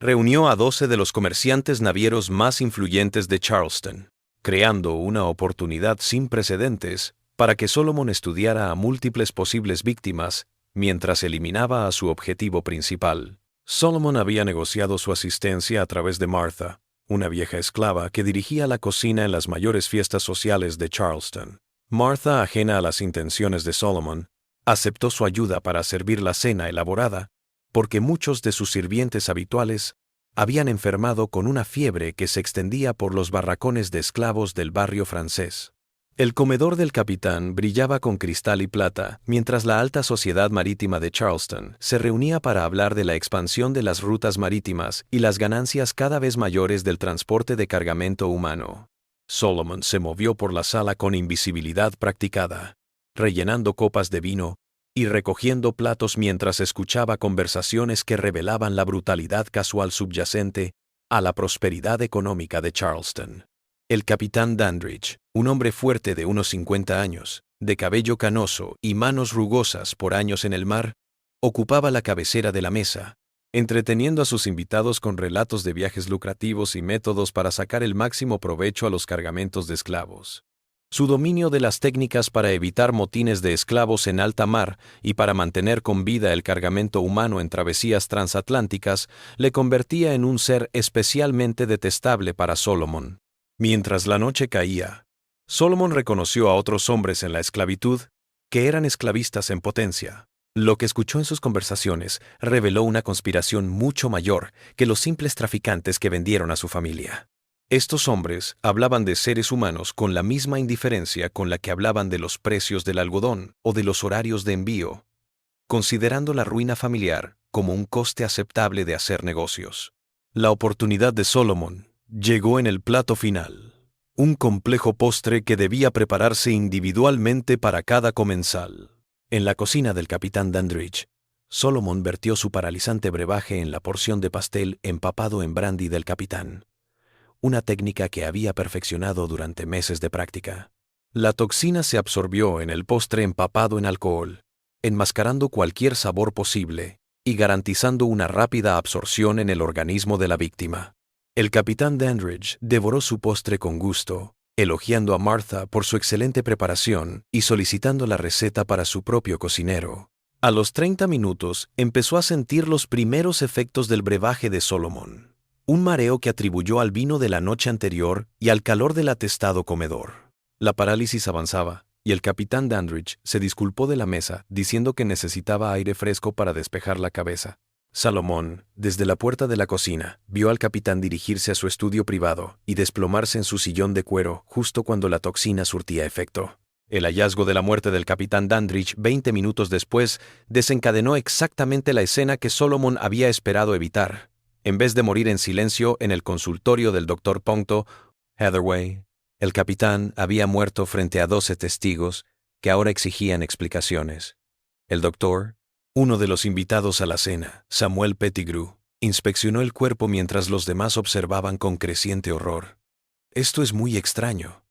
reunió a 12 de los comerciantes navieros más influyentes de Charleston, creando una oportunidad sin precedentes para que Solomon estudiara a múltiples posibles víctimas mientras eliminaba a su objetivo principal. Solomon había negociado su asistencia a través de Martha, una vieja esclava que dirigía la cocina en las mayores fiestas sociales de Charleston. Martha, ajena a las intenciones de Solomon, aceptó su ayuda para servir la cena elaborada, porque muchos de sus sirvientes habituales habían enfermado con una fiebre que se extendía por los barracones de esclavos del barrio francés. El comedor del capitán brillaba con cristal y plata, mientras la alta sociedad marítima de Charleston se reunía para hablar de la expansión de las rutas marítimas y las ganancias cada vez mayores del transporte de cargamento humano. Solomon se movió por la sala con invisibilidad practicada, rellenando copas de vino y recogiendo platos mientras escuchaba conversaciones que revelaban la brutalidad casual subyacente a la prosperidad económica de Charleston. El capitán Dandridge, un hombre fuerte de unos 50 años, de cabello canoso y manos rugosas por años en el mar, ocupaba la cabecera de la mesa, entreteniendo a sus invitados con relatos de viajes lucrativos y métodos para sacar el máximo provecho a los cargamentos de esclavos. Su dominio de las técnicas para evitar motines de esclavos en alta mar y para mantener con vida el cargamento humano en travesías transatlánticas le convertía en un ser especialmente detestable para Solomon. Mientras la noche caía, Solomon reconoció a otros hombres en la esclavitud que eran esclavistas en potencia. Lo que escuchó en sus conversaciones reveló una conspiración mucho mayor que los simples traficantes que vendieron a su familia. Estos hombres hablaban de seres humanos con la misma indiferencia con la que hablaban de los precios del algodón o de los horarios de envío, considerando la ruina familiar como un coste aceptable de hacer negocios. La oportunidad de Solomon llegó en el plato final, un complejo postre que debía prepararse individualmente para cada comensal. En la cocina del capitán Dandridge, Solomon vertió su paralizante brebaje en la porción de pastel empapado en brandy del capitán, una técnica que había perfeccionado durante meses de práctica. La toxina se absorbió en el postre empapado en alcohol, enmascarando cualquier sabor posible y garantizando una rápida absorción en el organismo de la víctima. El capitán Dandridge devoró su postre con gusto, elogiando a Martha por su excelente preparación y solicitando la receta para su propio cocinero. A los 30 minutos empezó a sentir los primeros efectos del brebaje de Solomon, un mareo que atribuyó al vino de la noche anterior y al calor del atestado comedor. La parálisis avanzaba, y el capitán Dandridge se disculpó de la mesa diciendo que necesitaba aire fresco para despejar la cabeza. Salomón, desde la puerta de la cocina, vio al capitán dirigirse a su estudio privado y desplomarse en su sillón de cuero justo cuando la toxina surtía efecto. El hallazgo de la muerte del capitán Dandridge 20 minutos después desencadenó exactamente la escena que Solomon había esperado evitar. En vez de morir en silencio en el consultorio del Dr. Ponto Hathaway, el capitán había muerto frente a 12 testigos que ahora exigían explicaciones. El doctor, uno de los invitados a la cena, Samuel Pettigrew, inspeccionó el cuerpo mientras los demás observaban con creciente horror. «Esto es muy extraño»,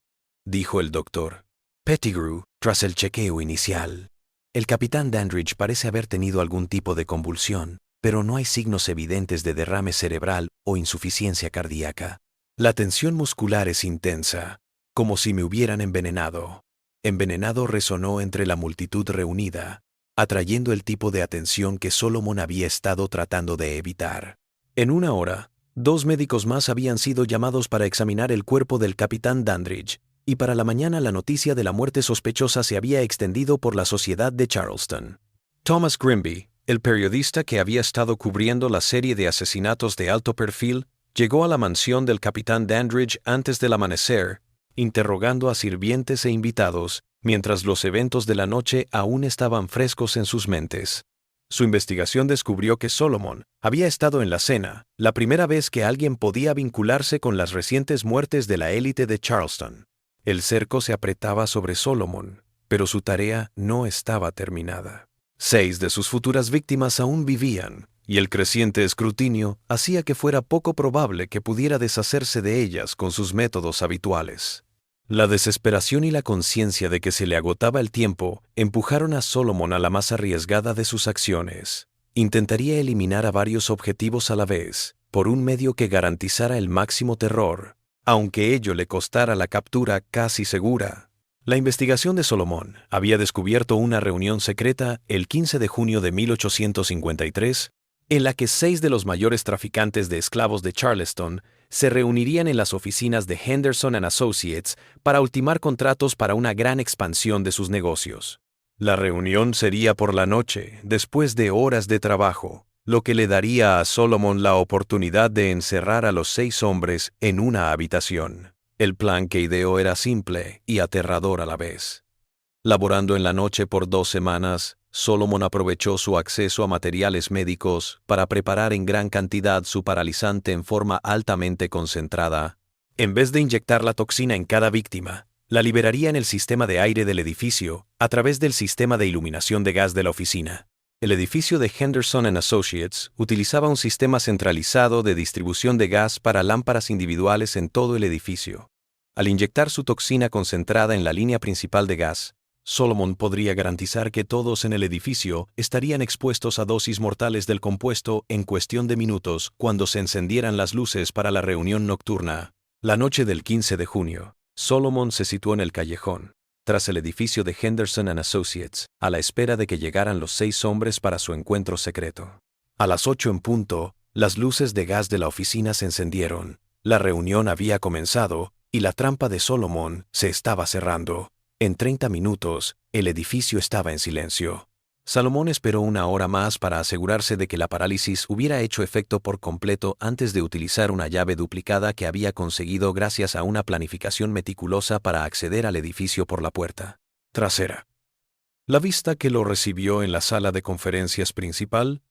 dijo el doctor Pettigrew tras el chequeo inicial. «El capitán Dandridge parece haber tenido algún tipo de convulsión, pero no hay signos evidentes de derrame cerebral o insuficiencia cardíaca. La tensión muscular es intensa, como si me hubieran envenenado». Envenenado resonó entre la multitud reunida, atrayendo el tipo de atención que Solomon había estado tratando de evitar. En una hora, 2 médicos más habían sido llamados para examinar el cuerpo del capitán Dandridge, y para la mañana la noticia de la muerte sospechosa se había extendido por la sociedad de Charleston. Thomas Grimby, el periodista que había estado cubriendo la serie de asesinatos de alto perfil, llegó a la mansión del capitán Dandridge antes del amanecer, interrogando a sirvientes e invitados mientras los eventos de la noche aún estaban frescos en sus mentes. Su investigación descubrió que Solomon había estado en la cena, la primera vez que alguien podía vincularse con las recientes muertes de la élite de Charleston. El cerco se apretaba sobre Solomon, pero su tarea no estaba terminada. 6 de sus futuras víctimas aún vivían, y el creciente escrutinio hacía que fuera poco probable que pudiera deshacerse de ellas con sus métodos habituales. La desesperación y la conciencia de que se le agotaba el tiempo empujaron a Solomon a la más arriesgada de sus acciones. Intentaría eliminar a varios objetivos a la vez, por un medio que garantizara el máximo terror, aunque ello le costara la captura casi segura. La investigación de Solomon había descubierto una reunión secreta el 15 de junio de 1853, en la que 6 de los mayores traficantes de esclavos de Charleston se reunirían en las oficinas de Henderson and Associates para ultimar contratos para una gran expansión de sus negocios. La reunión sería por la noche, después de horas de trabajo, lo que le daría a Solomon la oportunidad de encerrar a los 6 hombres en una habitación. El plan que ideó era simple y aterrador a la vez. Laborando en la noche por 2 semanas, Solomon aprovechó su acceso a materiales médicos para preparar en gran cantidad su paralizante en forma altamente concentrada. En vez de inyectar la toxina en cada víctima, la liberaría en el sistema de aire del edificio a través del sistema de iluminación de gas de la oficina. El edificio de Henderson and Associates utilizaba un sistema centralizado de distribución de gas para lámparas individuales en todo el edificio. Al inyectar su toxina concentrada en la línea principal de gas, Solomon podría garantizar que todos en el edificio estarían expuestos a dosis mortales del compuesto en cuestión de minutos cuando se encendieran las luces para la reunión nocturna. La noche del 15 de junio, Solomon se situó en el callejón, tras el edificio de Henderson and Associates, a la espera de que llegaran los 6 hombres para su encuentro secreto. A las 8 en punto, las luces de gas de la oficina se encendieron, la reunión había comenzado y la trampa de Solomon se estaba cerrando. En 30 minutos, el edificio estaba en silencio. Salomón esperó 1 hora más para asegurarse de que la parálisis hubiera hecho efecto por completo antes de utilizar una llave duplicada que había conseguido gracias a una planificación meticulosa para acceder al edificio por la puerta trasera. La vista que lo recibió en la sala de conferencias principal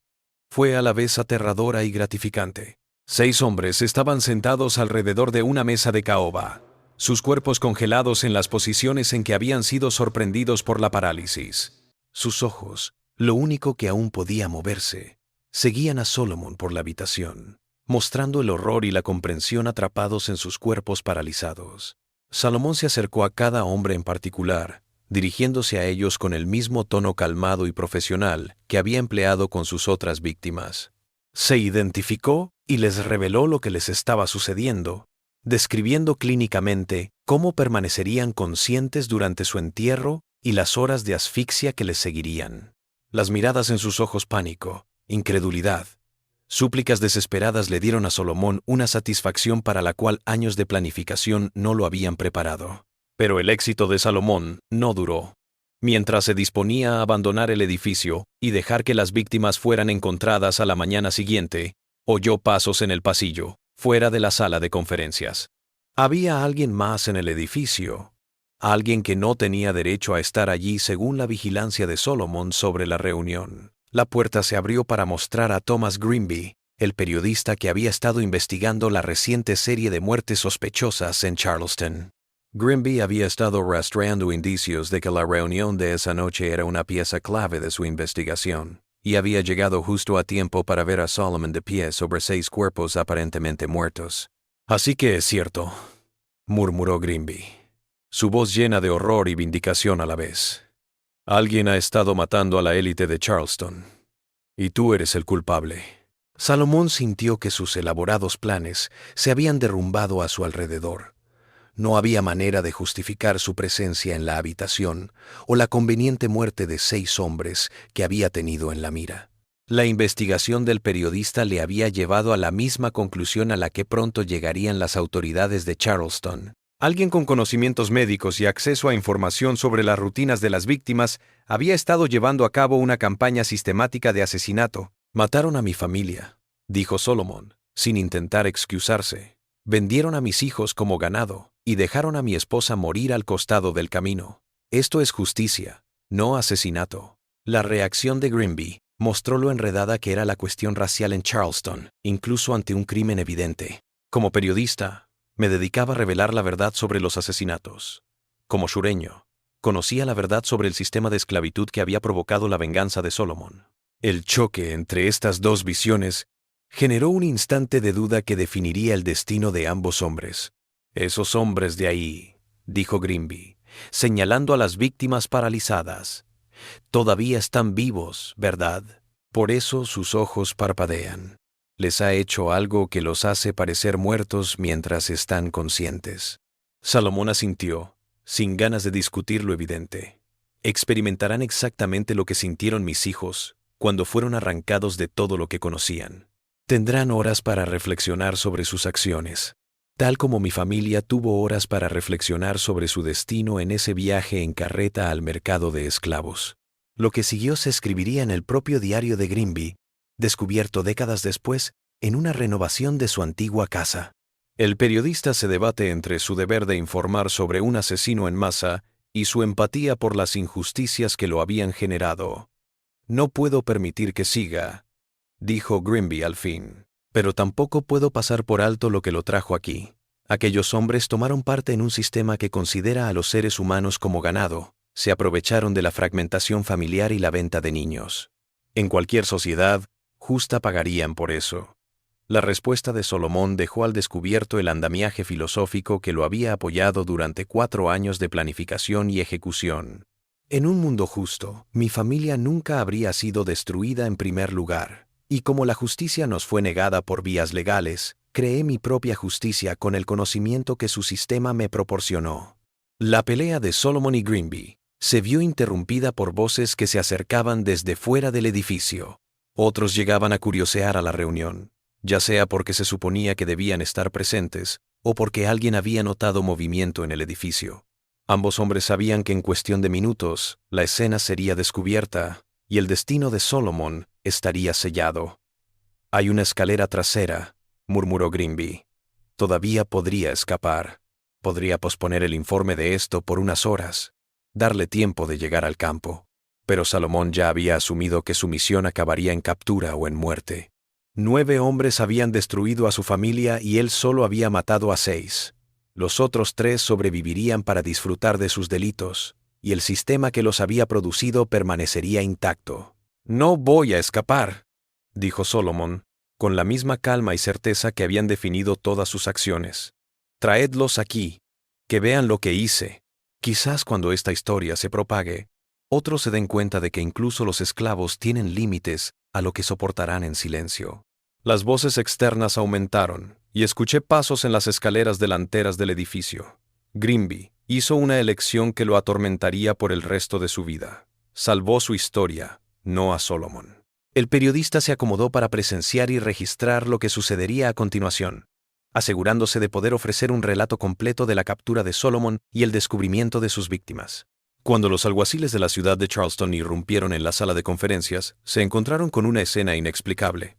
fue a la vez aterradora y gratificante. 6 hombres estaban sentados alrededor de una mesa de caoba, sus cuerpos congelados en las posiciones en que habían sido sorprendidos por la parálisis. Sus ojos, lo único que aún podía moverse, seguían a Solomon por la habitación, mostrando el horror y la comprensión atrapados en sus cuerpos paralizados. Salomón se acercó a cada hombre en particular, dirigiéndose a ellos con el mismo tono calmado y profesional que había empleado con sus otras víctimas. Se identificó y les reveló lo que les estaba sucediendo, describiendo clínicamente cómo permanecerían conscientes durante su entierro y las horas de asfixia que les seguirían. Las miradas en sus ojos pánico, incredulidad, súplicas desesperadas le dieron a Solomón una satisfacción para la cual años de planificación no lo habían preparado. Pero el éxito de Salomón no duró. Mientras se disponía a abandonar el edificio y dejar que las víctimas fueran encontradas a la mañana siguiente, oyó pasos en el pasillo, fuera de la sala de conferencias. Había alguien más en el edificio, alguien que no tenía derecho a estar allí según la vigilancia de Solomon sobre la reunión. La puerta se abrió para mostrar a Thomas Grimby, el periodista que había estado investigando la reciente serie de muertes sospechosas en Charleston. Grimby había estado rastreando indicios de que la reunión de esa noche era una pieza clave de su investigación, y había llegado justo a tiempo para ver a Solomon de pie sobre 6 cuerpos aparentemente muertos. «Así que es cierto», murmuró Grimby, su voz llena de horror y vindicación a la vez. «Alguien ha estado matando a la élite de Charleston, y tú eres el culpable». Salomón sintió que sus elaborados planes se habían derrumbado a su alrededor. No había manera de justificar su presencia en la habitación o la conveniente muerte de 6 hombres que había tenido en la mira. La investigación del periodista le había llevado a la misma conclusión a la que pronto llegarían las autoridades de Charleston. Alguien con conocimientos médicos y acceso a información sobre las rutinas de las víctimas había estado llevando a cabo una campaña sistemática de asesinato. «Mataron a mi familia», dijo Solomon, sin intentar excusarse. «Vendieron a mis hijos como ganado y dejaron a mi esposa morir al costado del camino. Esto es justicia, no asesinato. La reacción de Grimby mostró lo enredada que era la cuestión racial en Charleston, incluso ante un crimen evidente. Como periodista, me dedicaba a revelar la verdad sobre los asesinatos. Como sureño, conocía la verdad sobre el sistema de esclavitud que había provocado la venganza de Solomon. El choque entre estas dos visiones generó un instante de duda que definiría el destino de ambos hombres. Esos hombres de ahí, dijo Grimby, señalando a las víctimas paralizadas. Todavía están vivos, ¿verdad? Por eso sus ojos parpadean. Les ha hecho algo que los hace parecer muertos mientras están conscientes. Salomón asintió, sin ganas de discutir lo evidente. Experimentarán exactamente lo que sintieron mis hijos cuando fueron arrancados de todo lo que conocían. Tendrán horas para reflexionar sobre sus acciones, tal como mi familia tuvo horas para reflexionar sobre su destino en ese viaje en carreta al mercado de esclavos. Lo que siguió se escribiría en el propio diario de Grimby, descubierto décadas después en una renovación de su antigua casa. El periodista se debate entre su deber de informar sobre un asesino en masa y su empatía por las injusticias que lo habían generado. No puedo permitir que siga, dijo Grimby al fin. Pero tampoco puedo pasar por alto lo que lo trajo aquí. Aquellos hombres tomaron parte en un sistema que considera a los seres humanos como ganado. Se aprovecharon de la fragmentación familiar y la venta de niños. En cualquier sociedad, justa pagarían por eso. La respuesta de Solomón dejó al descubierto el andamiaje filosófico que lo había apoyado durante 4 años de planificación y ejecución. En un mundo justo, mi familia nunca habría sido destruida en primer lugar. Y como la justicia nos fue negada por vías legales, creé mi propia justicia con el conocimiento que su sistema me proporcionó. La pelea de Solomon y Grimby se vio interrumpida por voces que se acercaban desde fuera del edificio. Otros llegaban a curiosear a la reunión, ya sea porque se suponía que debían estar presentes o porque alguien había notado movimiento en el edificio. Ambos hombres sabían que en cuestión de minutos la escena sería descubierta y el destino de Solomon estaría sellado. «Hay una escalera trasera», murmuró Grimby. «Todavía podría escapar. Podría posponer el informe de esto por unas horas, darle tiempo de llegar al campo». Pero Salomón ya había asumido que su misión acabaría en captura o en muerte. 9 hombres habían destruido a su familia y él solo había matado a 6. Los otros 3 sobrevivirían para disfrutar de sus delitos, y el sistema que los había producido permanecería intacto. «No voy a escapar», dijo Solomon, con la misma calma y certeza que habían definido todas sus acciones. «Traedlos aquí, que vean lo que hice. Quizás cuando esta historia se propague, otros se den cuenta de que incluso los esclavos tienen límites a lo que soportarán en silencio». Las voces externas aumentaron, y escuché pasos en las escaleras delanteras del edificio. Grimby hizo una elección que lo atormentaría por el resto de su vida. Salvó su historia, no a Solomon. El periodista se acomodó para presenciar y registrar lo que sucedería a continuación, asegurándose de poder ofrecer un relato completo de la captura de Solomon y el descubrimiento de sus víctimas. Cuando los alguaciles de la ciudad de Charleston irrumpieron en la sala de conferencias, se encontraron con una escena inexplicable.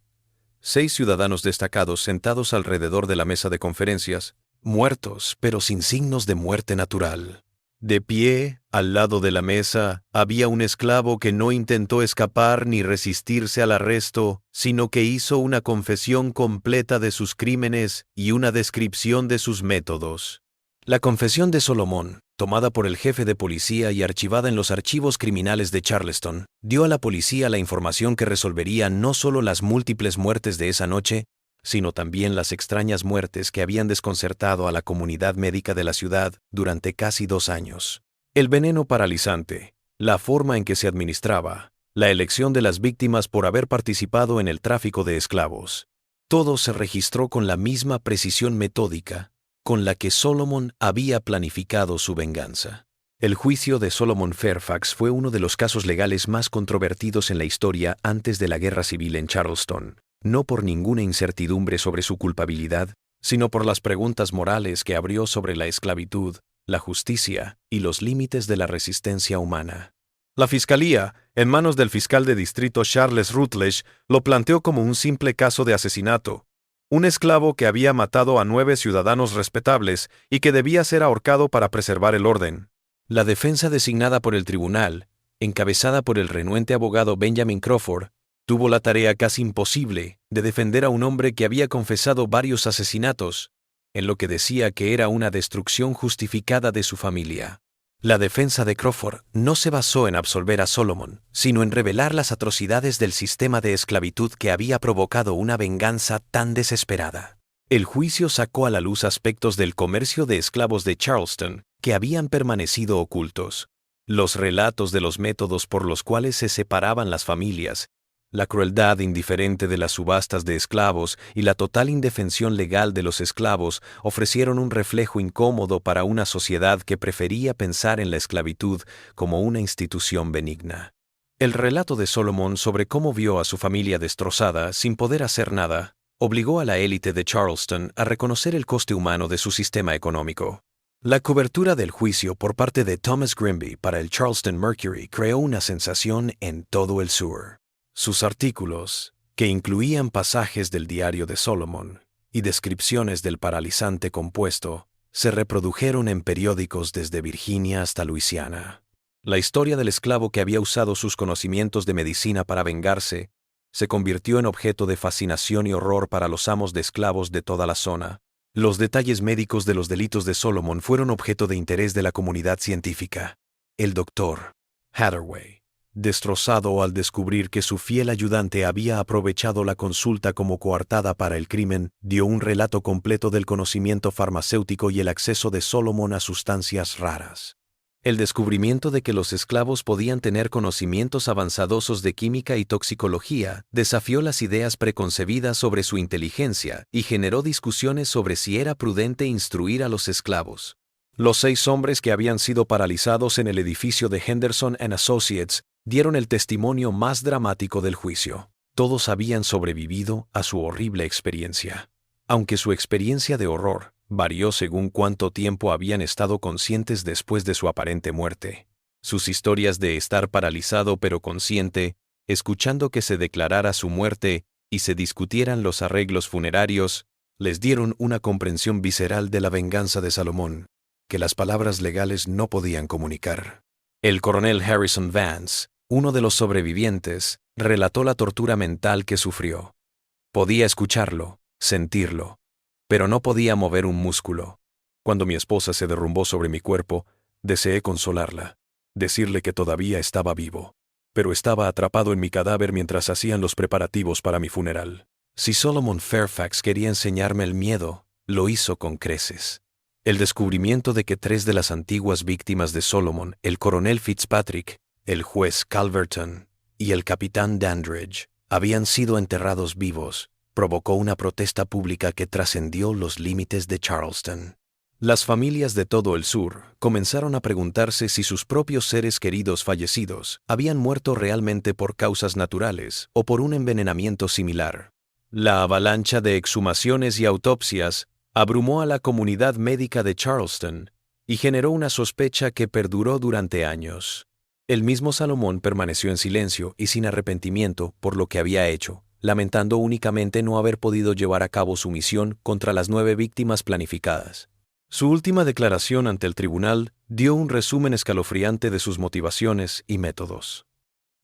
6 ciudadanos destacados sentados alrededor de la mesa de conferencias, muertos, pero sin signos de muerte natural. De pie, al lado de la mesa, había un esclavo que no intentó escapar ni resistirse al arresto, sino que hizo una confesión completa de sus crímenes y una descripción de sus métodos. La confesión de Solomón, tomada por el jefe de policía y archivada en los archivos criminales de Charleston, dio a la policía la información que resolvería no solo las múltiples muertes de esa noche, sino también las extrañas muertes que habían desconcertado a la comunidad médica de la ciudad durante casi 2 años. El veneno paralizante, la forma en que se administraba, la elección de las víctimas por haber participado en el tráfico de esclavos. Todo se registró con la misma precisión metódica con la que Solomon había planificado su venganza. El juicio de Solomon Fairfax fue uno de los casos legales más controvertidos en la historia antes de la Guerra Civil en Charleston, no por ninguna incertidumbre sobre su culpabilidad, sino por las preguntas morales que abrió sobre la esclavitud, la justicia y los límites de la resistencia humana. La fiscalía, en manos del fiscal de distrito Charles Rutledge, lo planteó como un simple caso de asesinato. Un esclavo que había matado a 9 ciudadanos respetables y que debía ser ahorcado para preservar el orden. La defensa designada por el tribunal, encabezada por el renuente abogado Benjamin Crawford, tuvo la tarea casi imposible de defender a un hombre que había confesado varios asesinatos, en lo que decía que era una destrucción justificada de su familia. La defensa de Crawford no se basó en absolver a Solomon, sino en revelar las atrocidades del sistema de esclavitud que había provocado una venganza tan desesperada. El juicio sacó a la luz aspectos del comercio de esclavos de Charleston que habían permanecido ocultos. Los relatos de los métodos por los cuales se separaban las familias, la crueldad indiferente de las subastas de esclavos y la total indefensión legal de los esclavos ofrecieron un reflejo incómodo para una sociedad que prefería pensar en la esclavitud como una institución benigna. El relato de Solomon sobre cómo vio a su familia destrozada sin poder hacer nada obligó a la élite de Charleston a reconocer el coste humano de su sistema económico. La cobertura del juicio por parte de Thomas Grimby para el Charleston Mercury creó una sensación en todo el sur. Sus artículos, que incluían pasajes del diario de Solomon y descripciones del paralizante compuesto, se reprodujeron en periódicos desde Virginia hasta Luisiana. La historia del esclavo que había usado sus conocimientos de medicina para vengarse se convirtió en objeto de fascinación y horror para los amos de esclavos de toda la zona. Los detalles médicos de los delitos de Solomon fueron objeto de interés de la comunidad científica. El doctor Hathaway, destrozado al descubrir que su fiel ayudante había aprovechado la consulta como coartada para el crimen, dio un relato completo del conocimiento farmacéutico y el acceso de Solomon a sustancias raras. El descubrimiento de que los esclavos podían tener conocimientos avanzadosos de química y toxicología desafió las ideas preconcebidas sobre su inteligencia y generó discusiones sobre si era prudente instruir a los esclavos. Los 6 hombres que habían sido paralizados en el edificio de Henderson & Associates dieron el testimonio más dramático del juicio. Todos habían sobrevivido a su horrible experiencia. Aunque su experiencia de horror varió según cuánto tiempo habían estado conscientes después de su aparente muerte. Sus historias de estar paralizado pero consciente, escuchando que se declarara su muerte y se discutieran los arreglos funerarios, les dieron una comprensión visceral de la venganza de Salomón, que las palabras legales no podían comunicar. El coronel Harrison Vance, uno de los sobrevivientes, relató la tortura mental que sufrió. Podía escucharlo, sentirlo, pero no podía mover un músculo. Cuando mi esposa se derrumbó sobre mi cuerpo, deseé consolarla, decirle que todavía estaba vivo, pero estaba atrapado en mi cadáver mientras hacían los preparativos para mi funeral. Si Solomon Fairfax quería enseñarme el miedo, lo hizo con creces. El descubrimiento de que 3 de las antiguas víctimas de Solomon, el coronel Fitzpatrick, el juez Calverton y el capitán Dandridge, habían sido enterrados vivos, provocó una protesta pública que trascendió los límites de Charleston. Las familias de todo el sur comenzaron a preguntarse si sus propios seres queridos fallecidos habían muerto realmente por causas naturales o por un envenenamiento similar. La avalancha de exhumaciones y autopsias abrumó a la comunidad médica de Charleston y generó una sospecha que perduró durante años. El mismo Salomón permaneció en silencio y sin arrepentimiento por lo que había hecho, lamentando únicamente no haber podido llevar a cabo su misión contra las 9 víctimas planificadas. Su última declaración ante el tribunal dio un resumen escalofriante de sus motivaciones y métodos.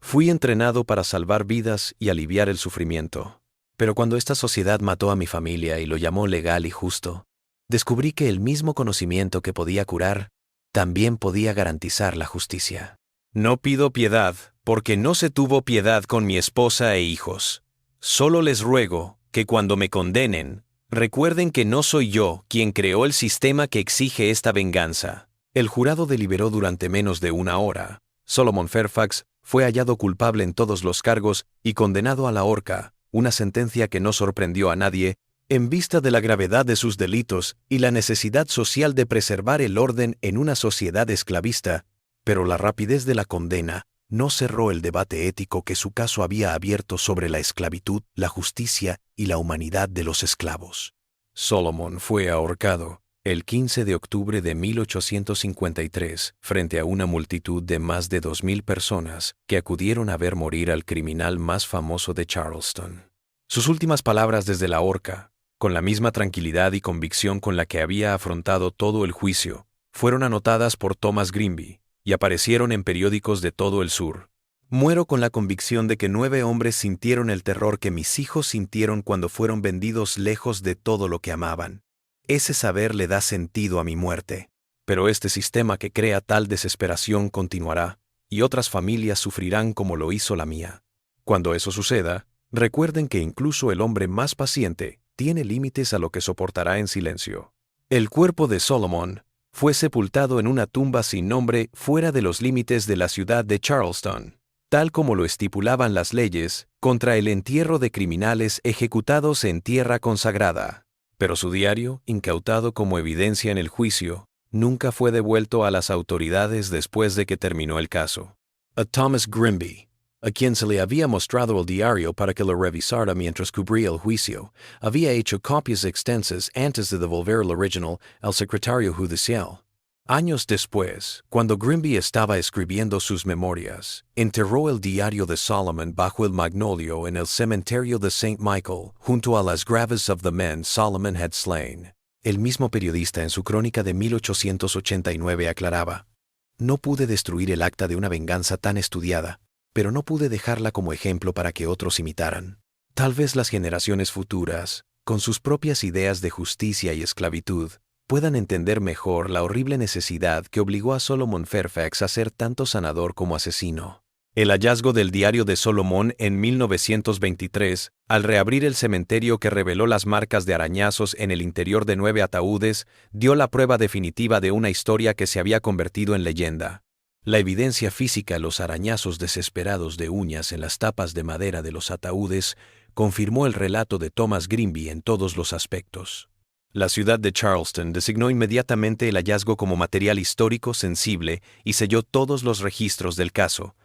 Fui entrenado para salvar vidas y aliviar el sufrimiento. Pero cuando esta sociedad mató a mi familia y lo llamó legal y justo, descubrí que el mismo conocimiento que podía curar, también podía garantizar la justicia. No pido piedad, porque no se tuvo piedad con mi esposa e hijos. Solo les ruego que cuando me condenen, recuerden que no soy yo quien creó el sistema que exige esta venganza. El jurado deliberó durante menos de 1 hora. Solomon Fairfax fue hallado culpable en todos los cargos y condenado a la horca, una sentencia que no sorprendió a nadie, en vista de la gravedad de sus delitos y la necesidad social de preservar el orden en una sociedad esclavista, pero la rapidez de la condena no cerró el debate ético que su caso había abierto sobre la esclavitud, la justicia y la humanidad de los esclavos. Solomon fue ahorcado el 15 de octubre de 1853 frente a una multitud de más de 2,000 personas que acudieron a ver morir al criminal más famoso de Charleston. Sus últimas palabras desde la horca, con la misma tranquilidad y convicción con la que había afrontado todo el juicio, Fueron anotadas por Thomas Grimby y aparecieron en periódicos de todo el sur. Muero con la convicción de que 9 hombres sintieron el terror que mis hijos sintieron cuando fueron vendidos lejos de todo lo que amaban. Ese saber le da sentido a mi muerte. Pero este sistema que crea tal desesperación continuará, y otras familias sufrirán como lo hizo la mía. Cuando eso suceda, recuerden que incluso el hombre más paciente tiene límites a lo que soportará en silencio. El cuerpo de Solomon fue sepultado en una tumba sin nombre fuera de los límites de la ciudad de Charleston, tal como lo estipulaban las leyes contra el entierro de criminales ejecutados en tierra consagrada. Pero su diario, incautado como evidencia en el juicio, nunca fue devuelto a las autoridades después de que terminó el caso. A Thomas Grimby, a quien se le había mostrado el diario para que lo revisara mientras cubría el juicio, había hecho copias extensas antes de devolver el original al secretario judicial. Años después, cuando Grimby estaba escribiendo sus memorias, enterró el diario de Solomon bajo el magnolio en el cementerio de St. Michael, junto a las graves of the men Solomon had slain. El mismo periodista en su crónica de 1889 aclaraba: «No pude destruir el acta de una venganza tan estudiada, pero no pude dejarla como ejemplo para que otros imitaran. Tal vez las generaciones futuras, con sus propias ideas de justicia y esclavitud, puedan entender mejor la horrible necesidad que obligó a Solomon Fairfax a ser tanto sanador como asesino». El hallazgo del diario de Solomon en 1923, al reabrir el cementerio que reveló las marcas de arañazos en el interior de 9 ataúdes, dio la prueba definitiva de una historia que se había convertido en leyenda. La evidencia física, los arañazos desesperados de uñas en las tapas de madera de los ataúdes, confirmó el relato de Thomas Grimby en todos los aspectos. La ciudad de Charleston designó inmediatamente el hallazgo como material histórico sensible y selló todos los registros del caso.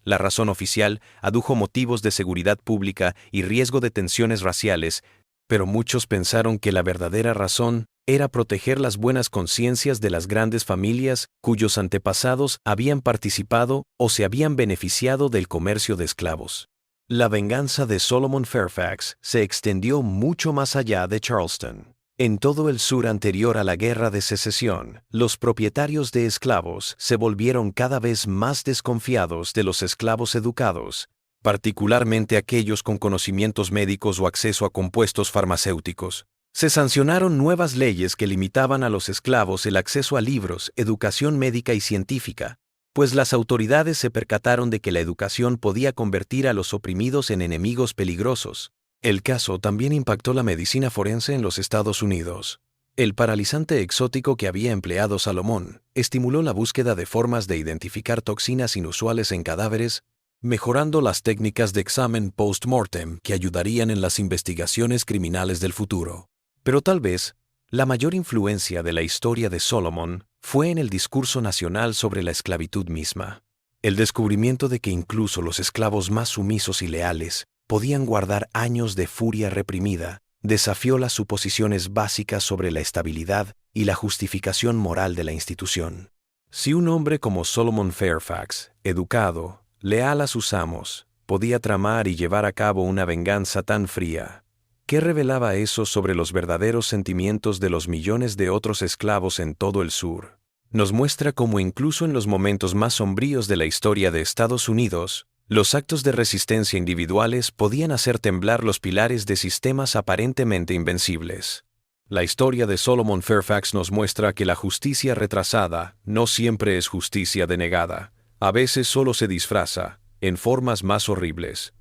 La razón oficial adujo motivos de seguridad pública y riesgo de tensiones raciales, pero muchos pensaron que la verdadera razón era proteger las buenas conciencias de las grandes familias cuyos antepasados habían participado o se habían beneficiado del comercio de esclavos. La venganza de Solomon Fairfax se extendió mucho más allá de Charleston. En todo el sur anterior a la Guerra de Secesión, los propietarios de esclavos se volvieron cada vez más desconfiados de los esclavos educados, particularmente aquellos con conocimientos médicos o acceso a compuestos farmacéuticos. Se sancionaron nuevas leyes que limitaban a los esclavos el acceso a libros, educación médica y científica, pues las autoridades se percataron de que la educación podía convertir a los oprimidos en enemigos peligrosos. El caso también impactó la medicina forense en los Estados Unidos. El paralizante exótico que había empleado Salomón estimuló la búsqueda de formas de identificar toxinas inusuales en cadáveres, mejorando las técnicas de examen post-mortem que ayudarían en las investigaciones criminales del futuro. Pero tal vez, la mayor influencia de la historia de Solomon fue en el discurso nacional sobre la esclavitud misma. El descubrimiento de que incluso los esclavos más sumisos y leales podían guardar años de furia reprimida, desafió las suposiciones básicas sobre la estabilidad y la justificación moral de la institución. Si un hombre como Solomon Fairfax, educado, leal a sus amos, podía tramar y llevar a cabo una venganza tan fría, ¿qué revelaba eso sobre los verdaderos sentimientos de los millones de otros esclavos en todo el sur? Nos muestra cómo incluso en los momentos más sombríos de la historia de Estados Unidos, los actos de resistencia individuales podían hacer temblar los pilares de sistemas aparentemente invencibles. La historia de Solomon Fairfax nos muestra que la justicia retrasada no siempre es justicia denegada. A veces solo se disfraza, en formas más horribles,